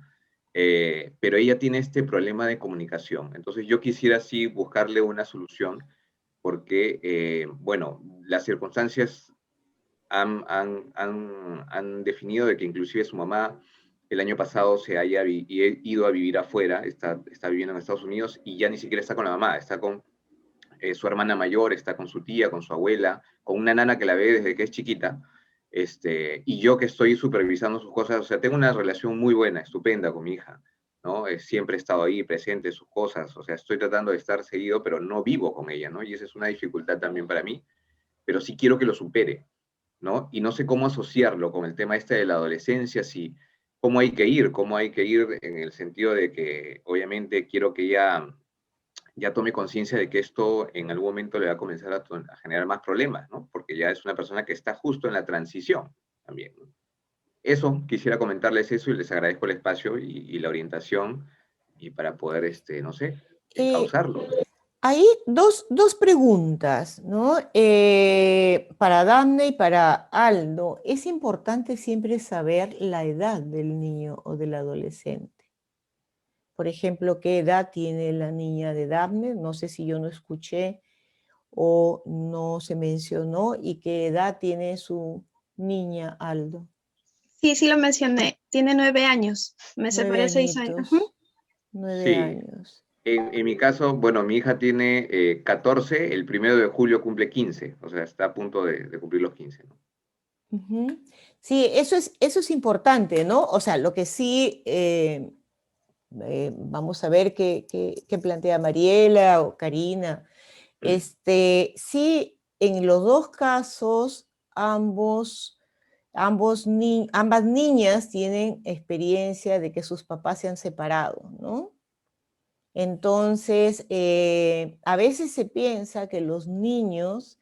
Pero ella tiene este problema de comunicación. Entonces yo quisiera sí buscarle una solución, porque, bueno, las circunstancias han definido de que inclusive su mamá el año pasado se haya ido a vivir afuera, está viviendo en Estados Unidos y ya ni siquiera está con la mamá, está con su hermana mayor, está con su tía, con su abuela, con una nana que la ve desde que es chiquita, y yo que estoy supervisando sus cosas, o sea, tengo una relación muy buena, estupenda con mi hija, ¿no? Siempre he estado ahí presente en sus cosas, o sea, estoy tratando de estar seguido, pero no vivo con ella, ¿no? Y esa es una dificultad también para mí, pero sí quiero que lo supere, ¿no? Y no sé cómo asociarlo con el tema este de la adolescencia, si, cómo hay que ir en el sentido de que obviamente quiero que ella ya tome conciencia de que esto en algún momento le va a comenzar a generar más problemas, ¿no? Porque ya es una persona que está justo en la transición también, ¿no? Eso, quisiera comentarles eso y les agradezco el espacio y la orientación y para poder, no sé, Eh, encauzarlo. Ahí dos preguntas, ¿no? Para Dafne y para Aldo, es importante siempre saber la edad del niño o del adolescente. Por ejemplo, ¿qué edad tiene la niña de Dafne? No sé si yo no escuché o no se mencionó. ¿Y qué edad tiene su niña, Aldo? Sí, sí lo mencioné. Tiene 9 años. Me 9 separé 6 años. Ujú. añitos. 9 Sí, años. en mi caso, bueno, mi hija tiene 14, el 1 de julio cumple 15, o sea, está a punto de cumplir los 15, ¿no? Ujú. Sí, eso es importante, ¿no? O sea, lo que sí, vamos a ver qué plantea Mariela o Karina. Sí, en los dos casos, ambas niñas tienen experiencia de que sus papás se han separado, ¿no? Entonces, a veces se piensa que los niños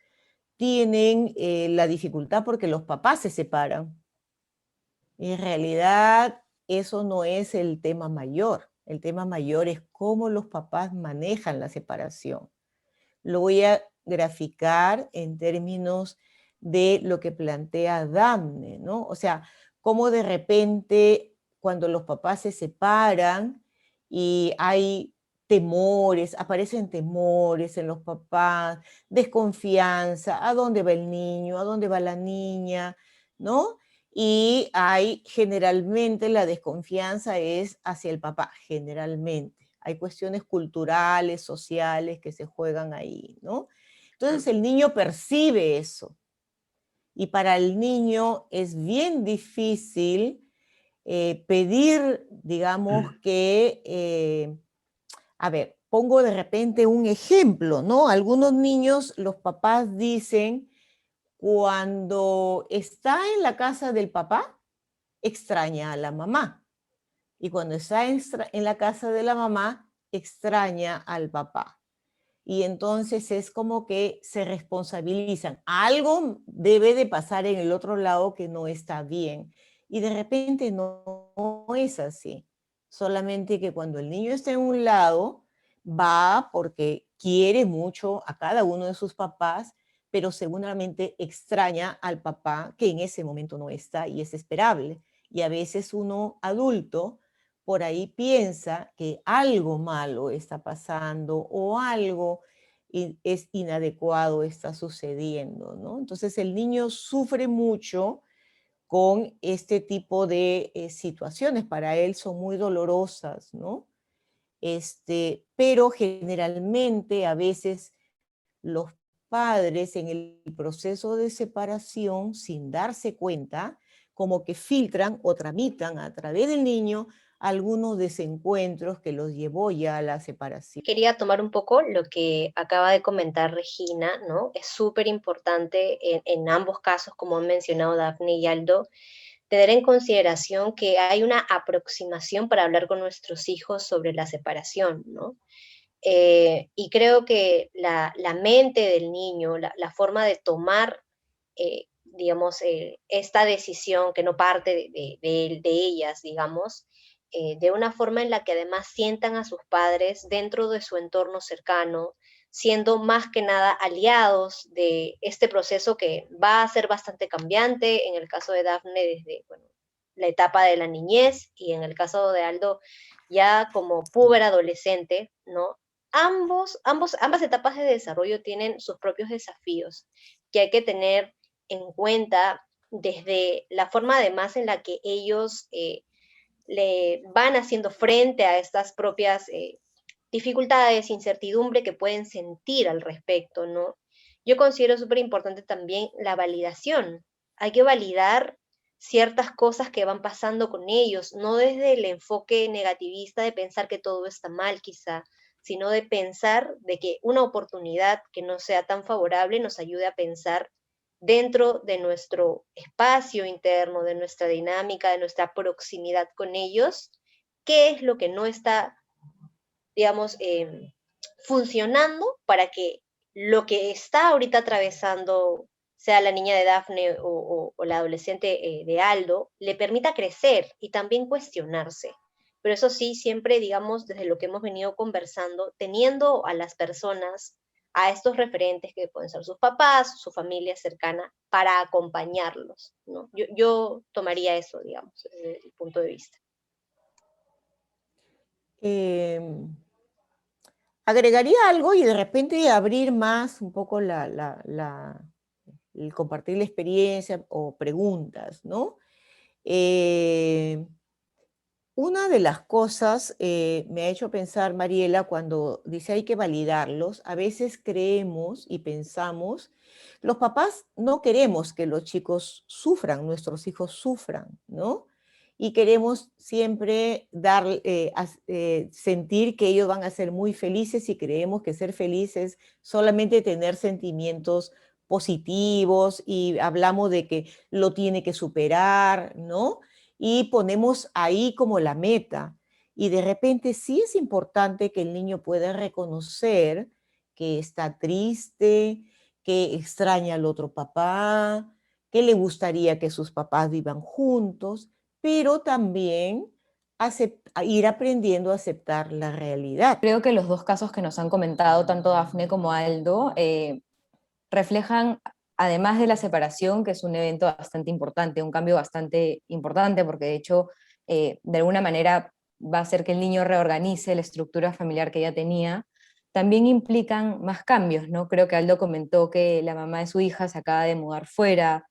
tienen la dificultad porque los papás se separan. En realidad, eso no es el tema mayor. El tema mayor es cómo los papás manejan la separación. Lo voy a graficar en términos de lo que plantea Dafne, ¿no? O sea, cómo de repente cuando los papás se separan y hay temores, aparecen temores en los papás, desconfianza, a dónde va el niño, a dónde va la niña, ¿no? Y hay generalmente la desconfianza es hacia el papá, generalmente. Hay cuestiones culturales, sociales que se juegan ahí, ¿no? Entonces el niño percibe eso. Y para el niño es bien difícil pedir, digamos, a ver, pongo de repente un ejemplo, ¿no? Algunos niños, los papás dicen, cuando está en la casa del papá, extraña a la mamá. Y cuando está en la casa de la mamá, extraña al papá. Y entonces es como que se responsabilizan. Algo debe de pasar en el otro lado que no está bien. Y de repente no es así. Solamente que cuando el niño está en un lado, va porque quiere mucho a cada uno de sus papás, pero seguramente extraña al papá que en ese momento no está y es esperable. Y a veces uno adulto por ahí piensa que algo malo está pasando o algo es inadecuado está sucediendo, ¿no? Entonces el niño sufre mucho con este tipo de situaciones, para él son muy dolorosas, ¿no? pero generalmente a veces los padres en el proceso de separación, sin darse cuenta, como que filtran o tramitan a través del niño algunos desencuentros que los llevó ya a la separación. Quería tomar un poco lo que acaba de comentar Regina, ¿no? Es súper importante en ambos casos, como han mencionado Dafne y Aldo, tener en consideración que hay una aproximación para hablar con nuestros hijos sobre la separación, ¿no? Y creo que la mente del niño, la forma de tomar, digamos, esta decisión que no parte de ellas, digamos, de una forma en la que además sientan a sus padres dentro de su entorno cercano, siendo más que nada aliados de este proceso que va a ser bastante cambiante, en el caso de Dafne desde bueno, la etapa de la niñez y en el caso de Aldo ya como puber adolescente, ¿no? Ambas etapas de desarrollo tienen sus propios desafíos que hay que tener en cuenta desde la forma además en la que ellos le van haciendo frente a estas propias dificultades, incertidumbre que pueden sentir al respecto, ¿no? Yo considero súper importante también la validación. Hay que validar ciertas cosas que van pasando con ellos, no desde el enfoque negativista de pensar que todo está mal quizá, sino de pensar de que una oportunidad que no sea tan favorable nos ayude a pensar dentro de nuestro espacio interno, de nuestra dinámica, de nuestra proximidad con ellos, qué es lo que no está, digamos, funcionando para que lo que está ahorita atravesando, sea la niña de Dafne o la adolescente de Aldo, le permita crecer y también cuestionarse. Pero eso sí, siempre, digamos, desde lo que hemos venido conversando, teniendo a las personas, a estos referentes que pueden ser sus papás, su familia cercana, para acompañarlos, ¿no? Yo tomaría eso, digamos, desde el punto de vista. Agregaría algo y de repente abrir más un poco el compartir la experiencia o preguntas, ¿no? Una de las cosas me ha hecho pensar, Mariela, cuando dice hay que validarlos, a veces creemos y pensamos, los papás no queremos que los chicos sufran, nuestros hijos sufran, ¿no? Y queremos siempre sentir que ellos van a ser muy felices y creemos que ser felices es solamente tener sentimientos positivos y hablamos de que lo tiene que superar, ¿no? Y ponemos ahí como la meta. Y de repente sí es importante que el niño pueda reconocer que está triste, que extraña al otro papá, que le gustaría que sus papás vivan juntos, pero también ir aprendiendo a aceptar la realidad. Creo que los dos casos que nos han comentado, tanto Dafne como Aldo, reflejan, además de la separación, que es un evento bastante importante, un cambio bastante importante, porque de hecho, de alguna manera va a hacer que el niño reorganice la estructura familiar que ya tenía, también implican más cambios, ¿no? Creo que Aldo comentó que la mamá de su hija se acaba de mudar fuera,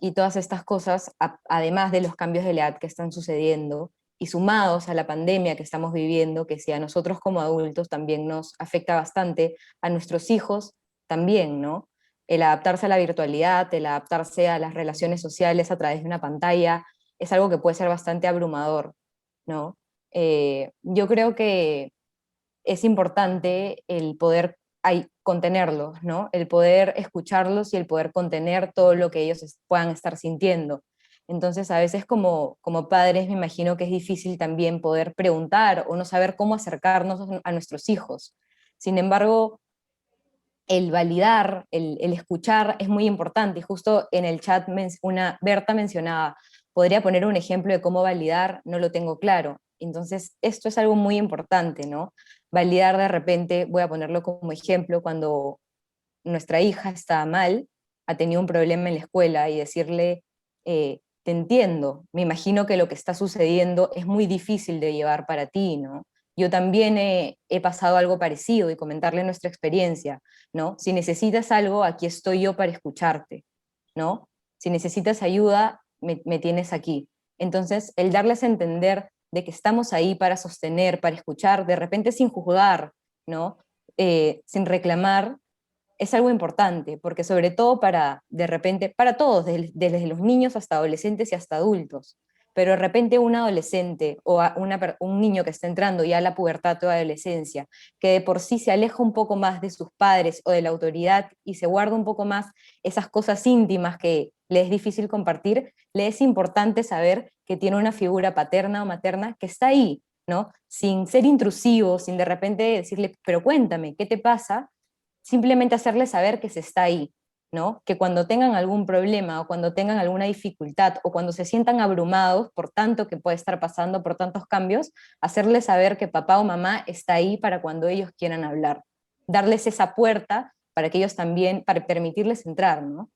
y todas estas cosas, además de los cambios de la edad que están sucediendo, y sumados a la pandemia que estamos viviendo, que si a nosotros como adultos también nos afecta bastante, a nuestros hijos también, ¿no? El adaptarse a la virtualidad, el adaptarse a las relaciones sociales a través de una pantalla, es algo que puede ser bastante abrumador, ¿no? Yo creo que es importante el poder contenerlos, ¿no? El poder escucharlos y el poder contener todo lo que ellos puedan estar sintiendo. Entonces, a veces como padres me imagino que es difícil también poder preguntar o no saber cómo acercarnos a nuestros hijos. Sin embargo, el validar, el escuchar es muy importante. Y justo en el chat Berta mencionaba, podría poner un ejemplo de cómo validar, no lo tengo claro. Entonces, esto es algo muy importante, ¿no? Validar de repente, voy a ponerlo como ejemplo, cuando nuestra hija está mal, ha tenido un problema en la escuela y decirle, te entiendo, me imagino que lo que está sucediendo es muy difícil de llevar para ti, ¿no? Yo también he pasado algo parecido y comentarle nuestra experiencia, ¿no? Si necesitas algo, aquí estoy yo para escucharte, ¿no? Si necesitas ayuda, me tienes aquí. Entonces, el darles a entender de que estamos ahí para sostener, para escuchar, de repente sin juzgar, ¿no? Sin reclamar, es algo importante, porque sobre todo de repente, para todos, desde los niños hasta adolescentes y hasta adultos, pero de repente un adolescente o un niño que está entrando ya a la pubertad o adolescencia, que de por sí se aleja un poco más de sus padres o de la autoridad y se guarda un poco más esas cosas íntimas que le es difícil compartir, le es importante saber que tiene una figura paterna o materna que está ahí, ¿no? Sin ser intrusivo, sin de repente decirle, pero cuéntame, ¿qué te pasa? Simplemente hacerles saber que se está ahí, ¿no? Que cuando tengan algún problema o cuando tengan alguna dificultad o cuando se sientan abrumados por tanto que puede estar pasando, por tantos cambios, hacerles saber que papá o mamá está ahí para cuando ellos quieran hablar. Darles esa puerta para que ellos también, para permitirles entrar, ¿no?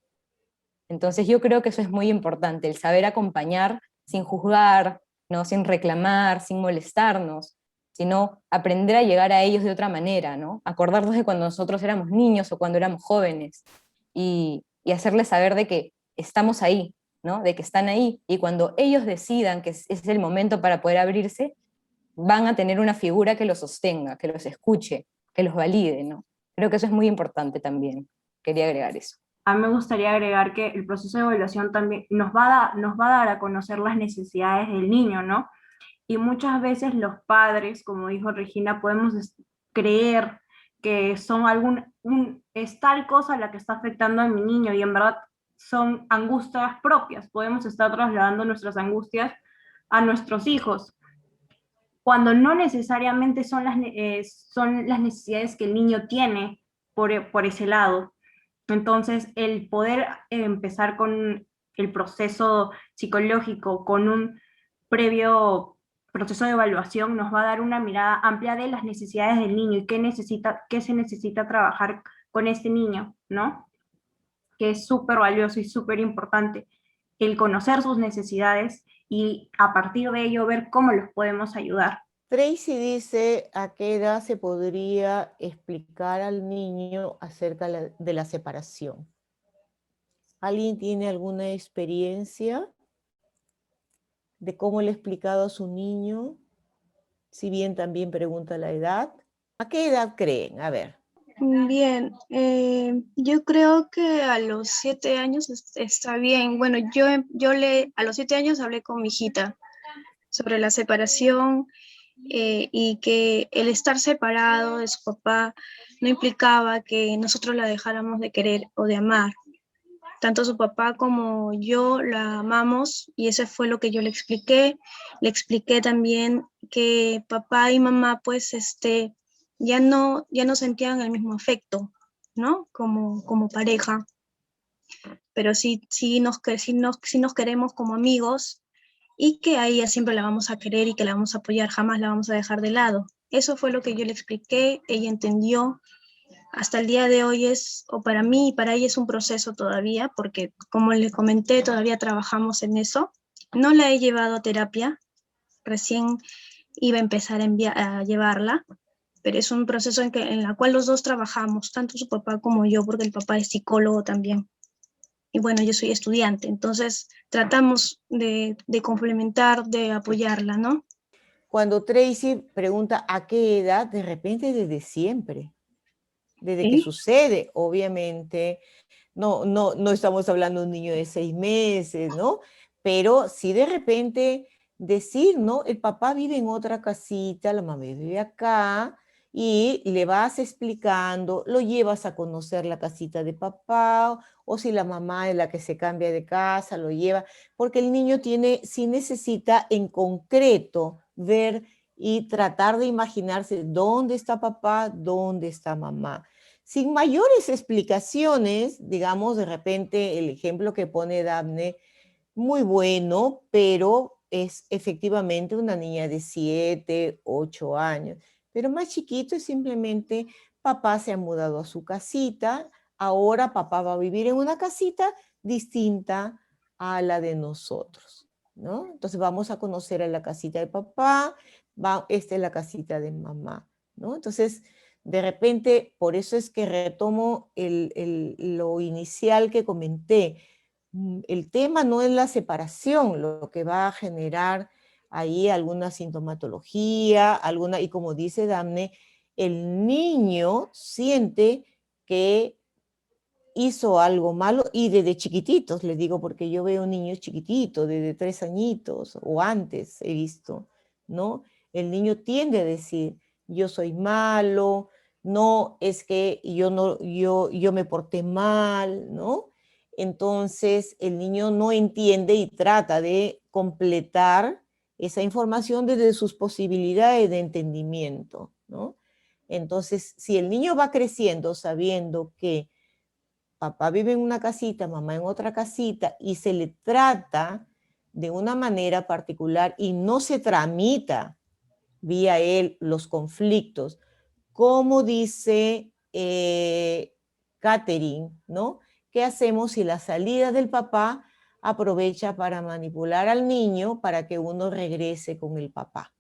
Entonces yo creo que eso es muy importante, el saber acompañar sin juzgar, ¿no? Sin reclamar, sin molestarnos, sino aprender a llegar a ellos de otra manera, ¿no? Acordarnos de cuando nosotros éramos niños o cuando éramos jóvenes y hacerles saber de que estamos ahí, ¿no? De que están ahí y cuando ellos decidan que es el momento para poder abrirse, van a tener una figura que los sostenga, que los escuche, que los valide, ¿no? Creo que eso es muy importante también. Quería agregar eso. A mí me gustaría agregar que el proceso de evaluación también nos va a dar a conocer las necesidades del niño, ¿no? Y muchas veces los padres, como dijo Regina, podemos creer que son es tal cosa la que está afectando a mi niño y en verdad son angustias propias. Podemos estar trasladando nuestras angustias a nuestros hijos, cuando no necesariamente son las necesidades que el niño tiene por ese lado. Entonces, el poder empezar con el proceso psicológico, con un previo proceso de evaluación, nos va a dar una mirada amplia de las necesidades del niño y qué se necesita trabajar con este niño, ¿no? Que es súper valioso y súper importante el conocer sus necesidades y a partir de ello ver cómo los podemos ayudar. Tracy dice a qué edad se podría explicar al niño acerca de la separación. ¿Alguien tiene alguna experiencia de cómo le ha explicado a su niño? Si bien también pregunta la edad. ¿A qué edad creen? A ver. Bien, yo creo que a los 7 años está bien. Bueno, a los 7 años hablé con mi hijita sobre la separación y que el estar separado de su papá no implicaba que nosotros la dejáramos de querer o de amar. Tanto su papá como yo la amamos y eso fue lo que yo le expliqué. Le expliqué también que papá y mamá pues ya no sentían el mismo afecto, ¿no? Como pareja, pero sí nos queremos como amigos y que a ella siempre la vamos a querer y que la vamos a apoyar, jamás la vamos a dejar de lado. Eso fue lo que yo le expliqué, ella entendió. Hasta el día de hoy o para mí y para ella es un proceso todavía, porque como les comenté, todavía trabajamos en eso. No la he llevado a terapia, recién iba a empezar a llevarla, pero es un proceso en el cual los dos trabajamos, tanto su papá como yo, porque el papá es psicólogo también. Y bueno, yo soy estudiante, entonces tratamos de complementar, de apoyarla, ¿no? Cuando Tracy pregunta a qué edad, de repente desde siempre. Desde que ¿Sí? sucede, obviamente, no estamos hablando de un niño de 6 meses, ¿no? Pero si de repente decir, ¿no? El papá vive en otra casita, la mamá vive acá, y le vas explicando, lo llevas a conocer la casita de papá, o si la mamá es la que se cambia de casa, lo lleva, porque el niño sí necesita en concreto ver y tratar de imaginarse dónde está papá, dónde está mamá. Sin mayores explicaciones, digamos, de repente el ejemplo que pone Dafne, muy bueno, pero es efectivamente una niña de 7, 8 años. Pero más chiquito es simplemente papá se ha mudado a su casita, ahora papá va a vivir en una casita distinta a la de nosotros, ¿no? Entonces vamos a conocer a la casita de papá, esta es la casita de mamá, ¿no? Entonces, de repente, por eso es que retomo lo inicial que comenté. El tema no es la separación, lo que va a generar ahí alguna sintomatología, y como dice Damne, el niño siente que hizo algo malo, y desde chiquititos, les digo, porque yo veo niños chiquititos, desde 3 añitos o antes he visto, ¿no? El niño tiende a decir, yo soy malo, no, es que yo me porté mal, ¿no? Entonces el niño no entiende y trata de completar esa información desde sus posibilidades de entendimiento, ¿no? Entonces, si el niño va creciendo sabiendo que papá vive en una casita, mamá en otra casita, y se le trata de una manera particular y no se tramita vía él los conflictos, como dice Catherine, ¿no? ¿Qué hacemos si la salida del papá aprovecha para manipular al niño para que uno regrese con el papá?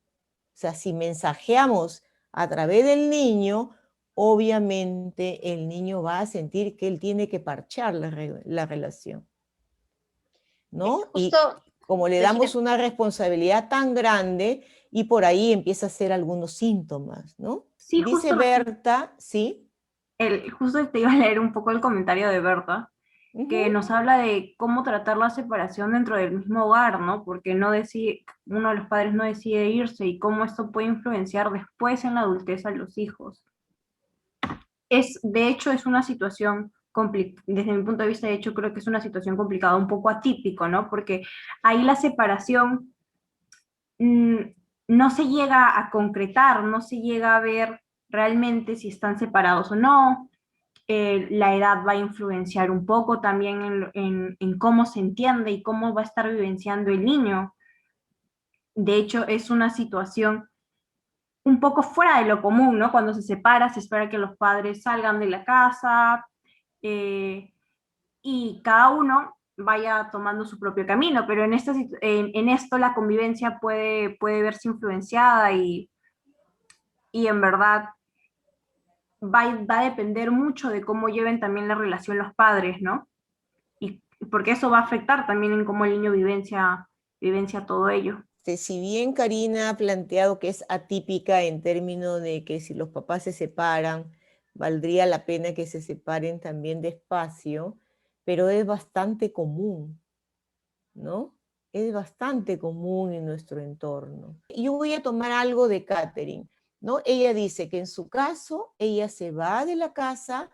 O sea, si mensajeamos a través del niño, obviamente el niño va a sentir que él tiene que parchar la relación, ¿no? Y Justo como le decía, damos una responsabilidad tan grande, y por ahí empieza a hacer algunos síntomas, ¿no? Sí, Dice justo, Berta, ¿sí? justo te iba a leer un poco el comentario de Berta, que Ujú. nos habla de cómo tratar la separación dentro del mismo hogar, ¿no? Porque no decide, uno de los padres no decide irse y cómo esto puede influenciar después en la adultez a los hijos. De hecho, es una situación desde mi punto de vista, de hecho, creo que es una situación complicada, un poco atípico, ¿no? Porque ahí la separación mm, no se llega a concretar, no se llega a ver realmente si están separados o no. La edad va a influenciar un poco también en cómo se entiende y cómo va a estar vivenciando el niño. De hecho, es una situación un poco fuera de lo común, ¿no? Cuando se separa, se espera que los padres salgan de la casa eh, y cada uno vaya tomando su propio camino, pero en esto la convivencia puede verse influenciada y en verdad va a depender mucho de cómo lleven también la relación los padres, ¿no? Y porque eso va a afectar también en cómo el niño vivencia todo ello. Si bien Karina ha planteado que es atípica en términos de que si los papás se separan, valdría la pena que se separen también despacio, pero es bastante común, ¿no? Es bastante común en nuestro entorno. Yo voy a tomar algo de Catherine, ¿no? Ella dice que en su caso, ella se va de la casa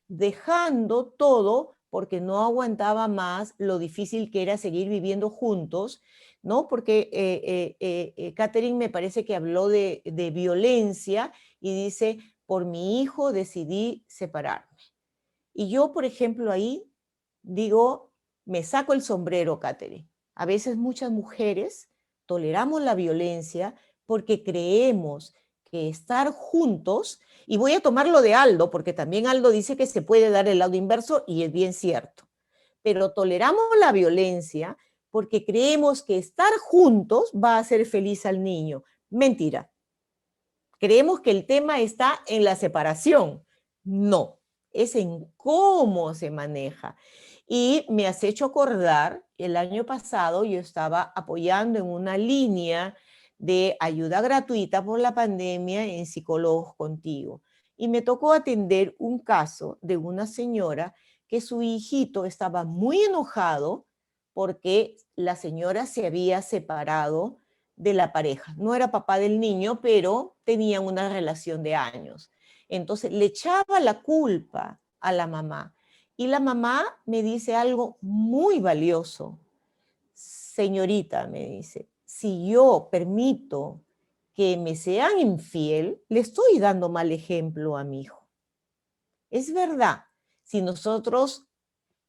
dejando todo porque no aguantaba más lo difícil que era seguir viviendo juntos, ¿no? Porque Catherine me parece que habló de violencia y dice, por mi hijo decidí separarme. Y yo, por ejemplo, ahí digo, me saco el sombrero, Catherine. A veces muchas mujeres toleramos la violencia porque creemos que estar juntos, y voy a tomarlo de Aldo, porque también Aldo dice que se puede dar el lado inverso y es bien cierto, pero toleramos la violencia porque creemos que estar juntos va a hacer feliz al niño. Mentira. Creemos que el tema está en la separación. No, es en cómo se maneja. Y me has hecho acordar, el año pasado yo estaba apoyando en una línea de ayuda gratuita por la pandemia en Psicólogos Contigo. Y me tocó atender un caso de una señora que su hijito estaba muy enojado porque la señora se había separado de la pareja. No era papá del niño, pero tenían una relación de años. Entonces le echaba la culpa a la mamá. Y la mamá me dice algo muy valioso. Señorita, me dice, si yo permito que me sean infiel, le estoy dando mal ejemplo a mi hijo. Es verdad, si nosotros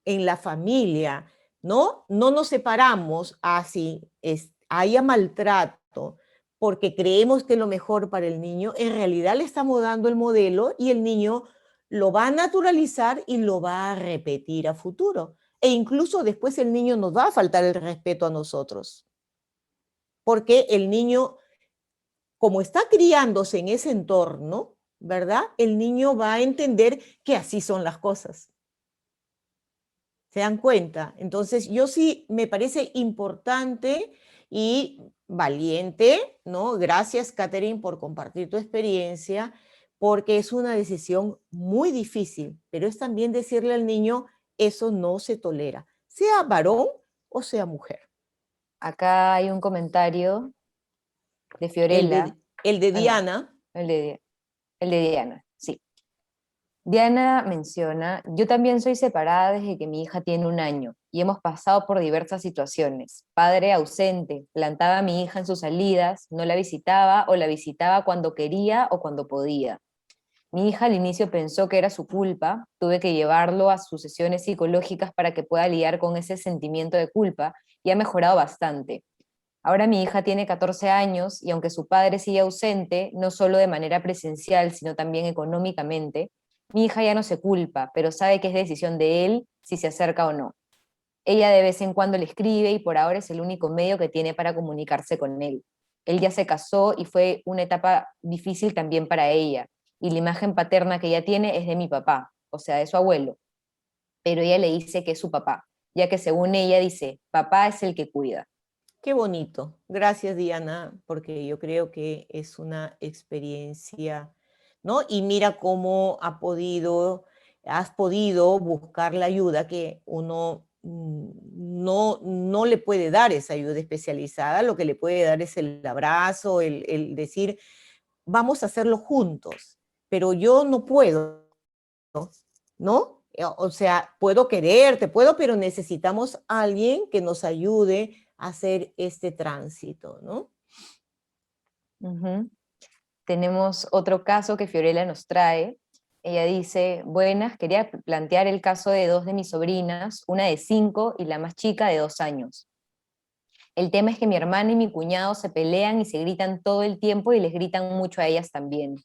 en la familia no nos separamos así, haya maltrato, porque creemos que es lo mejor para el niño, en realidad le estamos dando el modelo y el niño lo va a naturalizar y lo va a repetir a futuro. E incluso después el niño nos va a faltar el respeto a nosotros. Porque el niño, como está criándose en ese entorno, ¿verdad? El niño va a entender que así son las cosas. ¿Se dan cuenta? Entonces, yo sí me parece importante y valiente, ¿no? Gracias, Catherine, por compartir tu experiencia, porque es una decisión muy difícil, pero es también decirle al niño, eso no se tolera, sea varón o sea mujer. Acá hay un comentario de El Fiorella. de, el de Ah, no, Diana, el de Diana, sí. Diana menciona, yo también soy separada desde que mi hija tiene 1 año y hemos pasado por diversas situaciones. Padre ausente, plantaba a mi hija en sus salidas, no la visitaba o la visitaba cuando quería o cuando podía. Mi hija al inicio pensó que era su culpa, tuve que llevarlo a sus sesiones psicológicas para que pueda lidiar con ese sentimiento de culpa y ha mejorado bastante. Ahora mi hija tiene 14 años y aunque su padre sigue ausente, no solo de manera presencial, sino también económicamente, mi hija ya no se culpa, pero sabe que es decisión de él si se acerca o no. Ella de vez en cuando le escribe y por ahora es el único medio que tiene para comunicarse con él. Él ya se casó y fue una etapa difícil también para ella, y la imagen paterna que ella tiene es de mi papá, o sea, de su abuelo, pero ella le dice que es su papá, ya que según ella dice, papá es el que cuida. qué bonito. Gracias, Diana, porque yo creo que es una experiencia, ¿no? Y mira cómo has podido buscar la ayuda que uno no le puede dar esa ayuda especializada, lo que le puede dar es el abrazo, el decir, vamos a hacerlo juntos, pero yo no puedo, ¿no? O sea, puedo quererte, pero necesitamos a alguien que nos ayude a hacer este tránsito, ¿no? Ujú. Tenemos otro caso que Fiorella nos trae. Ella dice, buenas, quería plantear el caso de 2 de mis sobrinas, una de 5 y la más chica de 2 años. El tema es que mi hermana y mi cuñado se pelean y se gritan todo el tiempo y les gritan mucho a ellas también.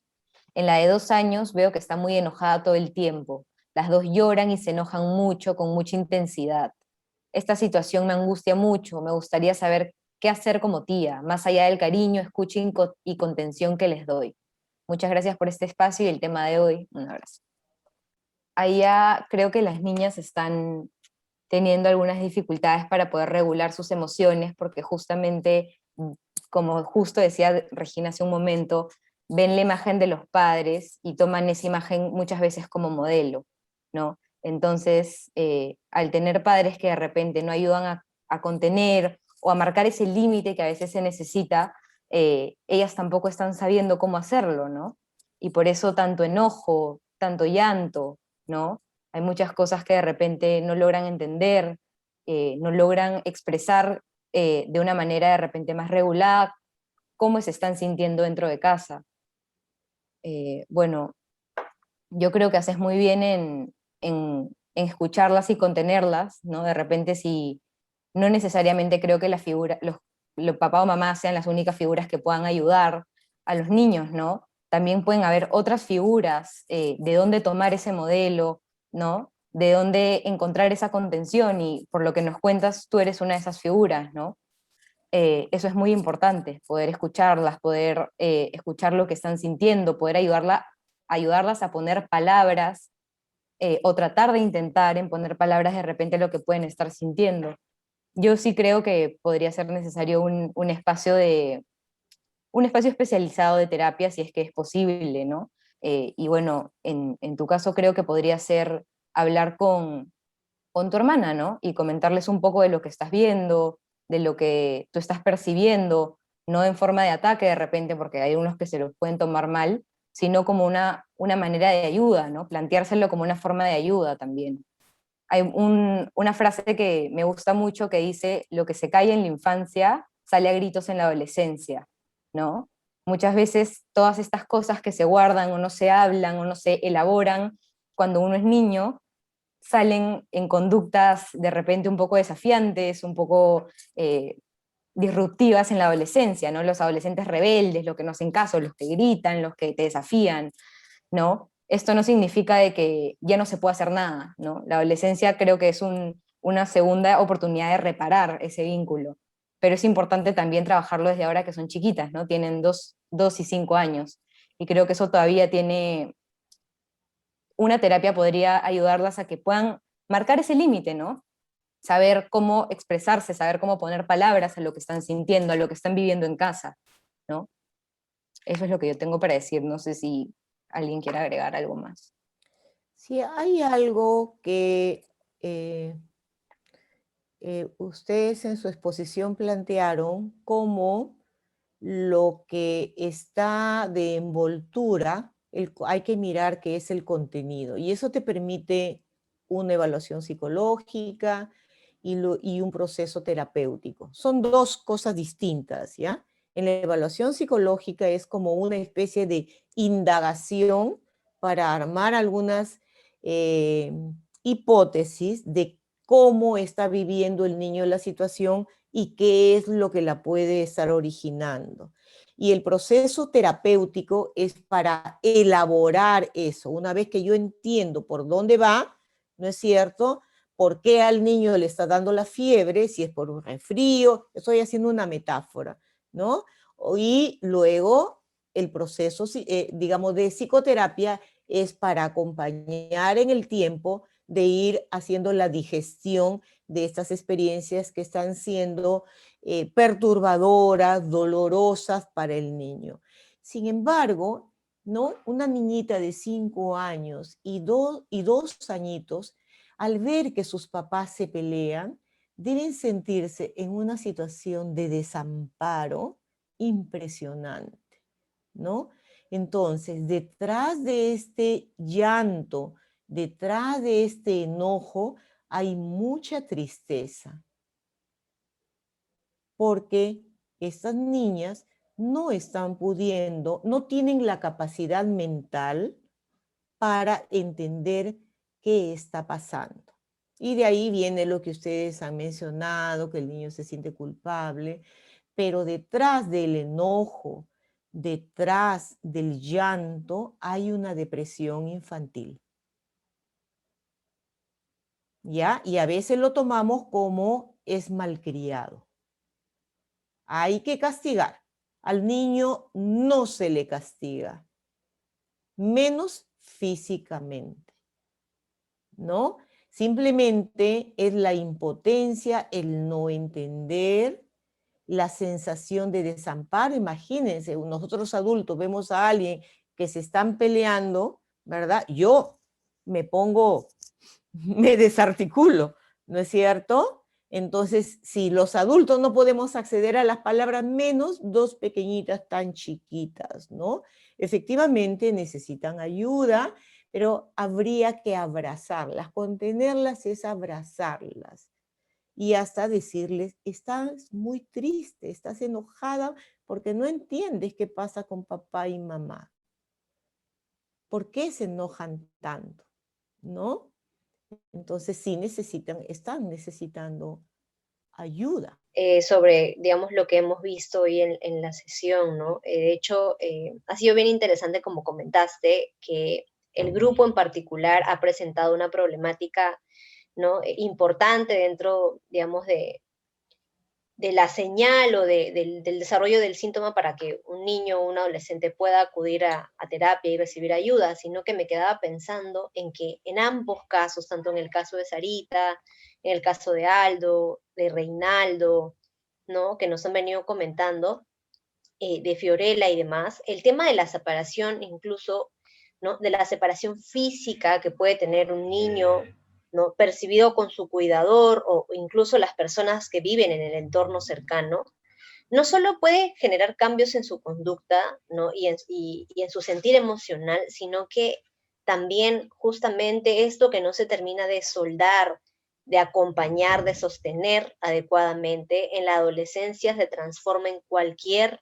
En la de 2 años veo que está muy enojada todo el tiempo. Las dos lloran y se enojan mucho, con mucha intensidad. Esta situación me angustia mucho. Me gustaría saber qué hacer como tía, más allá del cariño, escucha y contención que les doy. Muchas gracias por este espacio y el tema de hoy. Un abrazo. Allá creo que las niñas están teniendo algunas dificultades para poder regular sus emociones, porque justamente, como justo decía Regina hace un momento, ven la imagen de los padres y toman esa imagen muchas veces como modelo, ¿no? Entonces, al tener padres que de repente no ayudan a contener o a marcar ese límite que a veces se necesita, ellas tampoco están sabiendo cómo hacerlo, ¿no? Y por eso tanto enojo, tanto llanto, ¿no? Hay muchas cosas que de repente no logran entender, no logran expresar de una manera de repente más regulada cómo se están sintiendo dentro de casa. Bueno, yo creo que haces muy bien en escucharlas y contenerlas, ¿no? De repente si no necesariamente creo que los papá o mamá sean las únicas figuras que puedan ayudar a los niños, ¿no? También pueden haber otras figuras de dónde tomar ese modelo, ¿no? De dónde encontrar esa contención y por lo que nos cuentas, tú eres una de esas figuras, ¿no? Eso es muy importante, poder escucharlas, poder escuchar lo que están sintiendo, poder ayudarlas a poner palabras o tratar de intentar en poner palabras de repente lo que pueden estar sintiendo. Yo sí creo que podría ser necesario un espacio especializado de terapia si es que es posible, ¿no? Y bueno, en tu caso creo que podría ser hablar con tu hermana, ¿no? Y comentarles un poco de lo que estás viendo, de lo que tú estás percibiendo, no en forma de ataque de repente, porque hay unos que se lo pueden tomar mal, sino como una manera de ayuda, ¿no? Planteárselo como una forma de ayuda también. Hay una frase que me gusta mucho que dice, lo que se cae en la infancia sale a gritos en la adolescencia, ¿no? Muchas veces todas estas cosas que se guardan o no se hablan o no se elaboran cuando uno es niño, salen en conductas de repente un poco desafiantes, un poco disruptivas en la adolescencia, ¿no? Los adolescentes rebeldes, los que no hacen caso, los que gritan, los que te desafían, ¿no? Esto no significa de que ya no se puede hacer nada, ¿no? La adolescencia creo que es una segunda oportunidad de reparar ese vínculo, pero es importante también trabajarlo desde ahora que son chiquitas, ¿no? Tienen 2 y 5 años, y creo que eso todavía tiene, una terapia podría ayudarlas a que puedan marcar ese límite, ¿no? saber cómo expresarse, saber cómo poner palabras a lo que están sintiendo, a lo que están viviendo en casa, ¿no? Eso es lo que yo tengo para decir, no sé si alguien quiere agregar algo más. Sí, hay algo que ustedes en su exposición plantearon como lo que está de envoltura, hay que mirar qué es el contenido, y eso te permite una evaluación psicológica y un proceso terapéutico. Son dos cosas distintas, ¿ya? En la evaluación psicológica es como una especie de indagación para armar algunas hipótesis de cómo está viviendo el niño la situación y qué es lo que la puede estar originando. Y el proceso terapéutico es para elaborar eso. Una vez que yo entiendo por dónde va, ¿no es cierto?, por qué al niño le está dando la fiebre, si es por un resfrío, estoy haciendo una metáfora, ¿no? Y luego el proceso, digamos, de psicoterapia es para acompañar en el tiempo de ir haciendo la digestión de estas experiencias que están siendo perturbadoras, dolorosas para el niño. Sin embargo, ¿no?, una niñita de 5 años y 2 añitos, al ver que sus papás se pelean, deben sentirse en una situación de desamparo impresionante, ¿no? Entonces, detrás de este llanto, detrás de este enojo, hay mucha tristeza, porque estas niñas no están pudiendo, no tienen la capacidad mental para entender qué está pasando. Y de ahí viene lo que ustedes han mencionado, que el niño se siente culpable, pero detrás del enojo, detrás del llanto, hay una depresión infantil. ¿Ya? Y a veces lo tomamos como es malcriado. Hay que castigar. Al niño no se le castiga, menos físicamente, ¿no? Simplemente es la impotencia, el no entender, la sensación de desamparo. Imagínense, nosotros adultos vemos a alguien que se están peleando, ¿verdad? Yo me pongo, me desarticulo, ¿no es cierto? Entonces, si los adultos no podemos acceder a las palabras, menos dos pequeñitas tan chiquitas, ¿no? Efectivamente necesitan ayuda, pero habría que abrazarlas. Contenerlas es abrazarlas. Y hasta decirles, estás muy triste, estás enojada porque no entiendes qué pasa con papá y mamá. ¿Por qué se enojan tanto? ¿No? Entonces sí están necesitando ayuda. Sobre, digamos, lo que hemos visto hoy en la sesión, ¿no? De hecho, ha sido bien interesante, como comentaste, que el grupo en particular ha presentado una problemática, ¿no?, importante dentro, digamos, de la señal o del desarrollo del síntoma para que un niño o un adolescente pueda acudir a terapia y recibir ayuda, sino que me quedaba pensando en que en ambos casos, tanto en el caso de Sarita, en el caso de Aldo, de Reinaldo, ¿no?, que nos han venido comentando, de Fiorella y demás, el tema de la separación incluso, ¿no?, de la separación física que puede tener un niño, ¿no?, percibido con su cuidador o incluso las personas que viven en el entorno cercano, no solo puede generar cambios en su conducta, ¿no?, y en su sentir emocional, sino que también justamente esto que no se termina de soldar, de acompañar, de sostener adecuadamente, en la adolescencia se transforma en cualquier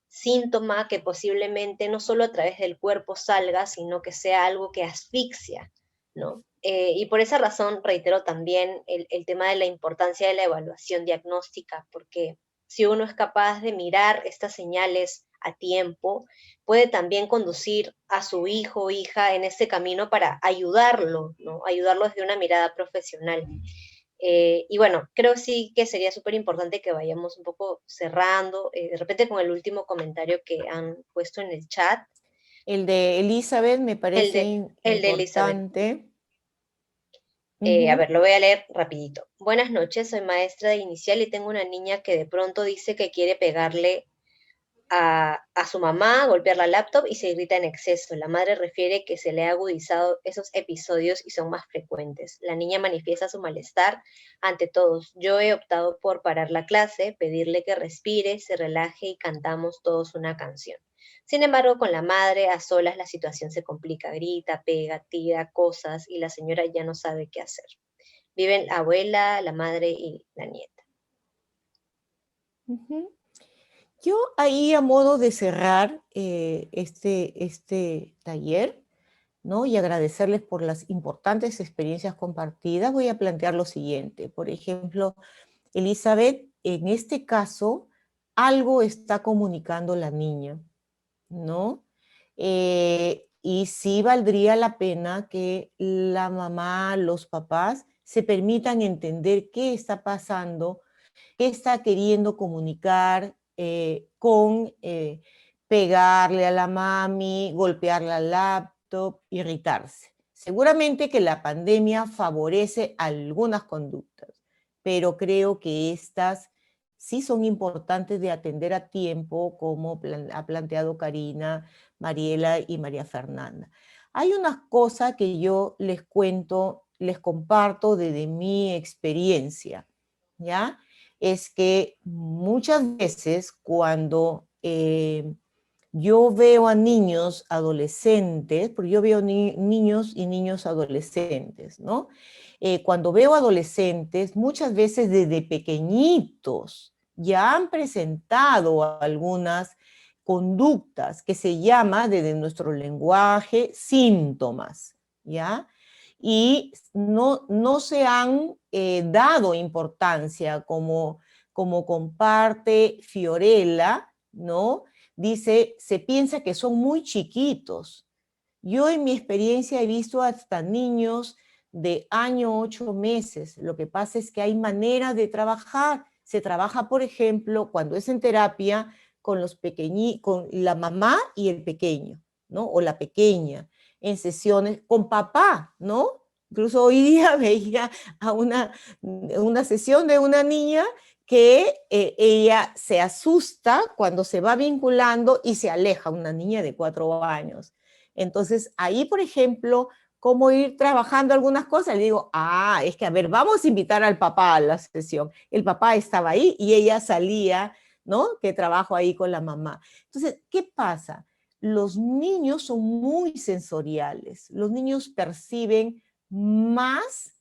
síntoma que posiblemente no solo a través del cuerpo salga, sino que sea algo que asfixia, ¿no? Y por esa razón reitero también el tema de la importancia de la evaluación diagnóstica, porque si uno es capaz de mirar estas señales a tiempo, puede también conducir a su hijo o hija en este camino para ayudarlo, ¿no? Ayudarlo desde una mirada profesional. Y bueno, creo sí que sería súper importante que vayamos un poco cerrando, de repente con el último comentario que han puesto en el chat. El de Elizabeth me parece El de Elizabeth. importante. A ver, lo voy a leer rapidito. Buenas noches, soy maestra de inicial y tengo una niña que de pronto dice que quiere pegarle a su mamá, golpear la laptop y se irrita en exceso. La madre refiere que se le ha agudizado esos episodios y son más frecuentes. La niña manifiesta su malestar ante todos. Yo he optado por parar la clase, pedirle que respire, se relaje y cantamos todos una canción. Sin embargo, con la madre a solas la situación se complica, grita, pega, tira cosas y la señora ya no sabe qué hacer. Viven la abuela, la madre y la nieta. Ujú. Yo ahí a modo de cerrar este taller, ¿no? Y agradecerles por las importantes experiencias compartidas, voy a plantear lo siguiente. Por ejemplo, Elizabeth, en este caso, algo está comunicando la niña, ¿no? Y sí valdría la pena que la mamá, los papás, se permitan entender qué está pasando, qué está queriendo comunicar con pegarle a la mami, golpear la laptop, irritarse. Seguramente que la pandemia favorece algunas conductas, pero creo que estas sí son importantes de atender a tiempo, como ha planteado Karina, Mariela y María Fernanda. Hay una cosa que yo les cuento, les comparto desde mi experiencia, ¿ya? Es que muchas veces cuando yo veo a niños adolescentes, porque yo veo niños y niños adolescentes, ¿no? Cuando veo adolescentes, muchas veces desde pequeñitos ya han presentado algunas conductas que se llama desde nuestro lenguaje síntomas, ¿ya? Y no se han dado importancia como comparte Fiorella, ¿no? Dice, se piensa que son muy chiquitos. Yo en mi experiencia he visto hasta niños de año 8 meses. Lo que pasa es que hay maneras de trabajar. Se trabaja, por ejemplo, cuando es en terapia, con los con la mamá y el pequeño, ¿no? O la pequeña, en sesiones con papá, ¿no? Incluso hoy día veía a una sesión de una niña que ella se asusta cuando se va vinculando y se aleja, una niña de 4 años. Entonces, ahí, por ejemplo, cómo ir trabajando algunas cosas, le digo, es que, a ver, vamos a invitar al papá a la sesión. El papá estaba ahí y ella salía, ¿no? Que trabajo ahí con la mamá. Entonces, ¿qué pasa? Los niños son muy sensoriales. Los niños perciben más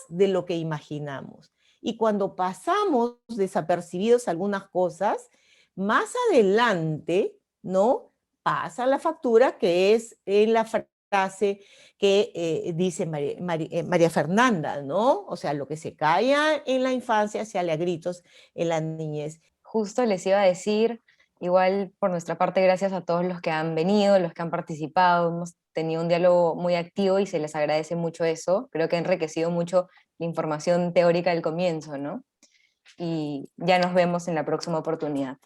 de lo que imaginamos. Y cuando pasamos desapercibidos algunas cosas, más adelante, ¿no? Pasa la factura, que es en la frase que dice María Fernanda, ¿no? O sea, lo que se calla en la infancia se sale a gritos en la niñez. Justo les iba a decir, igual por nuestra parte, gracias a todos los que han venido, los que han participado, hemos tenido un diálogo muy activo y se les agradece mucho eso. Creo que ha enriquecido mucho la información teórica del comienzo, ¿no? Y ya nos vemos en la próxima oportunidad.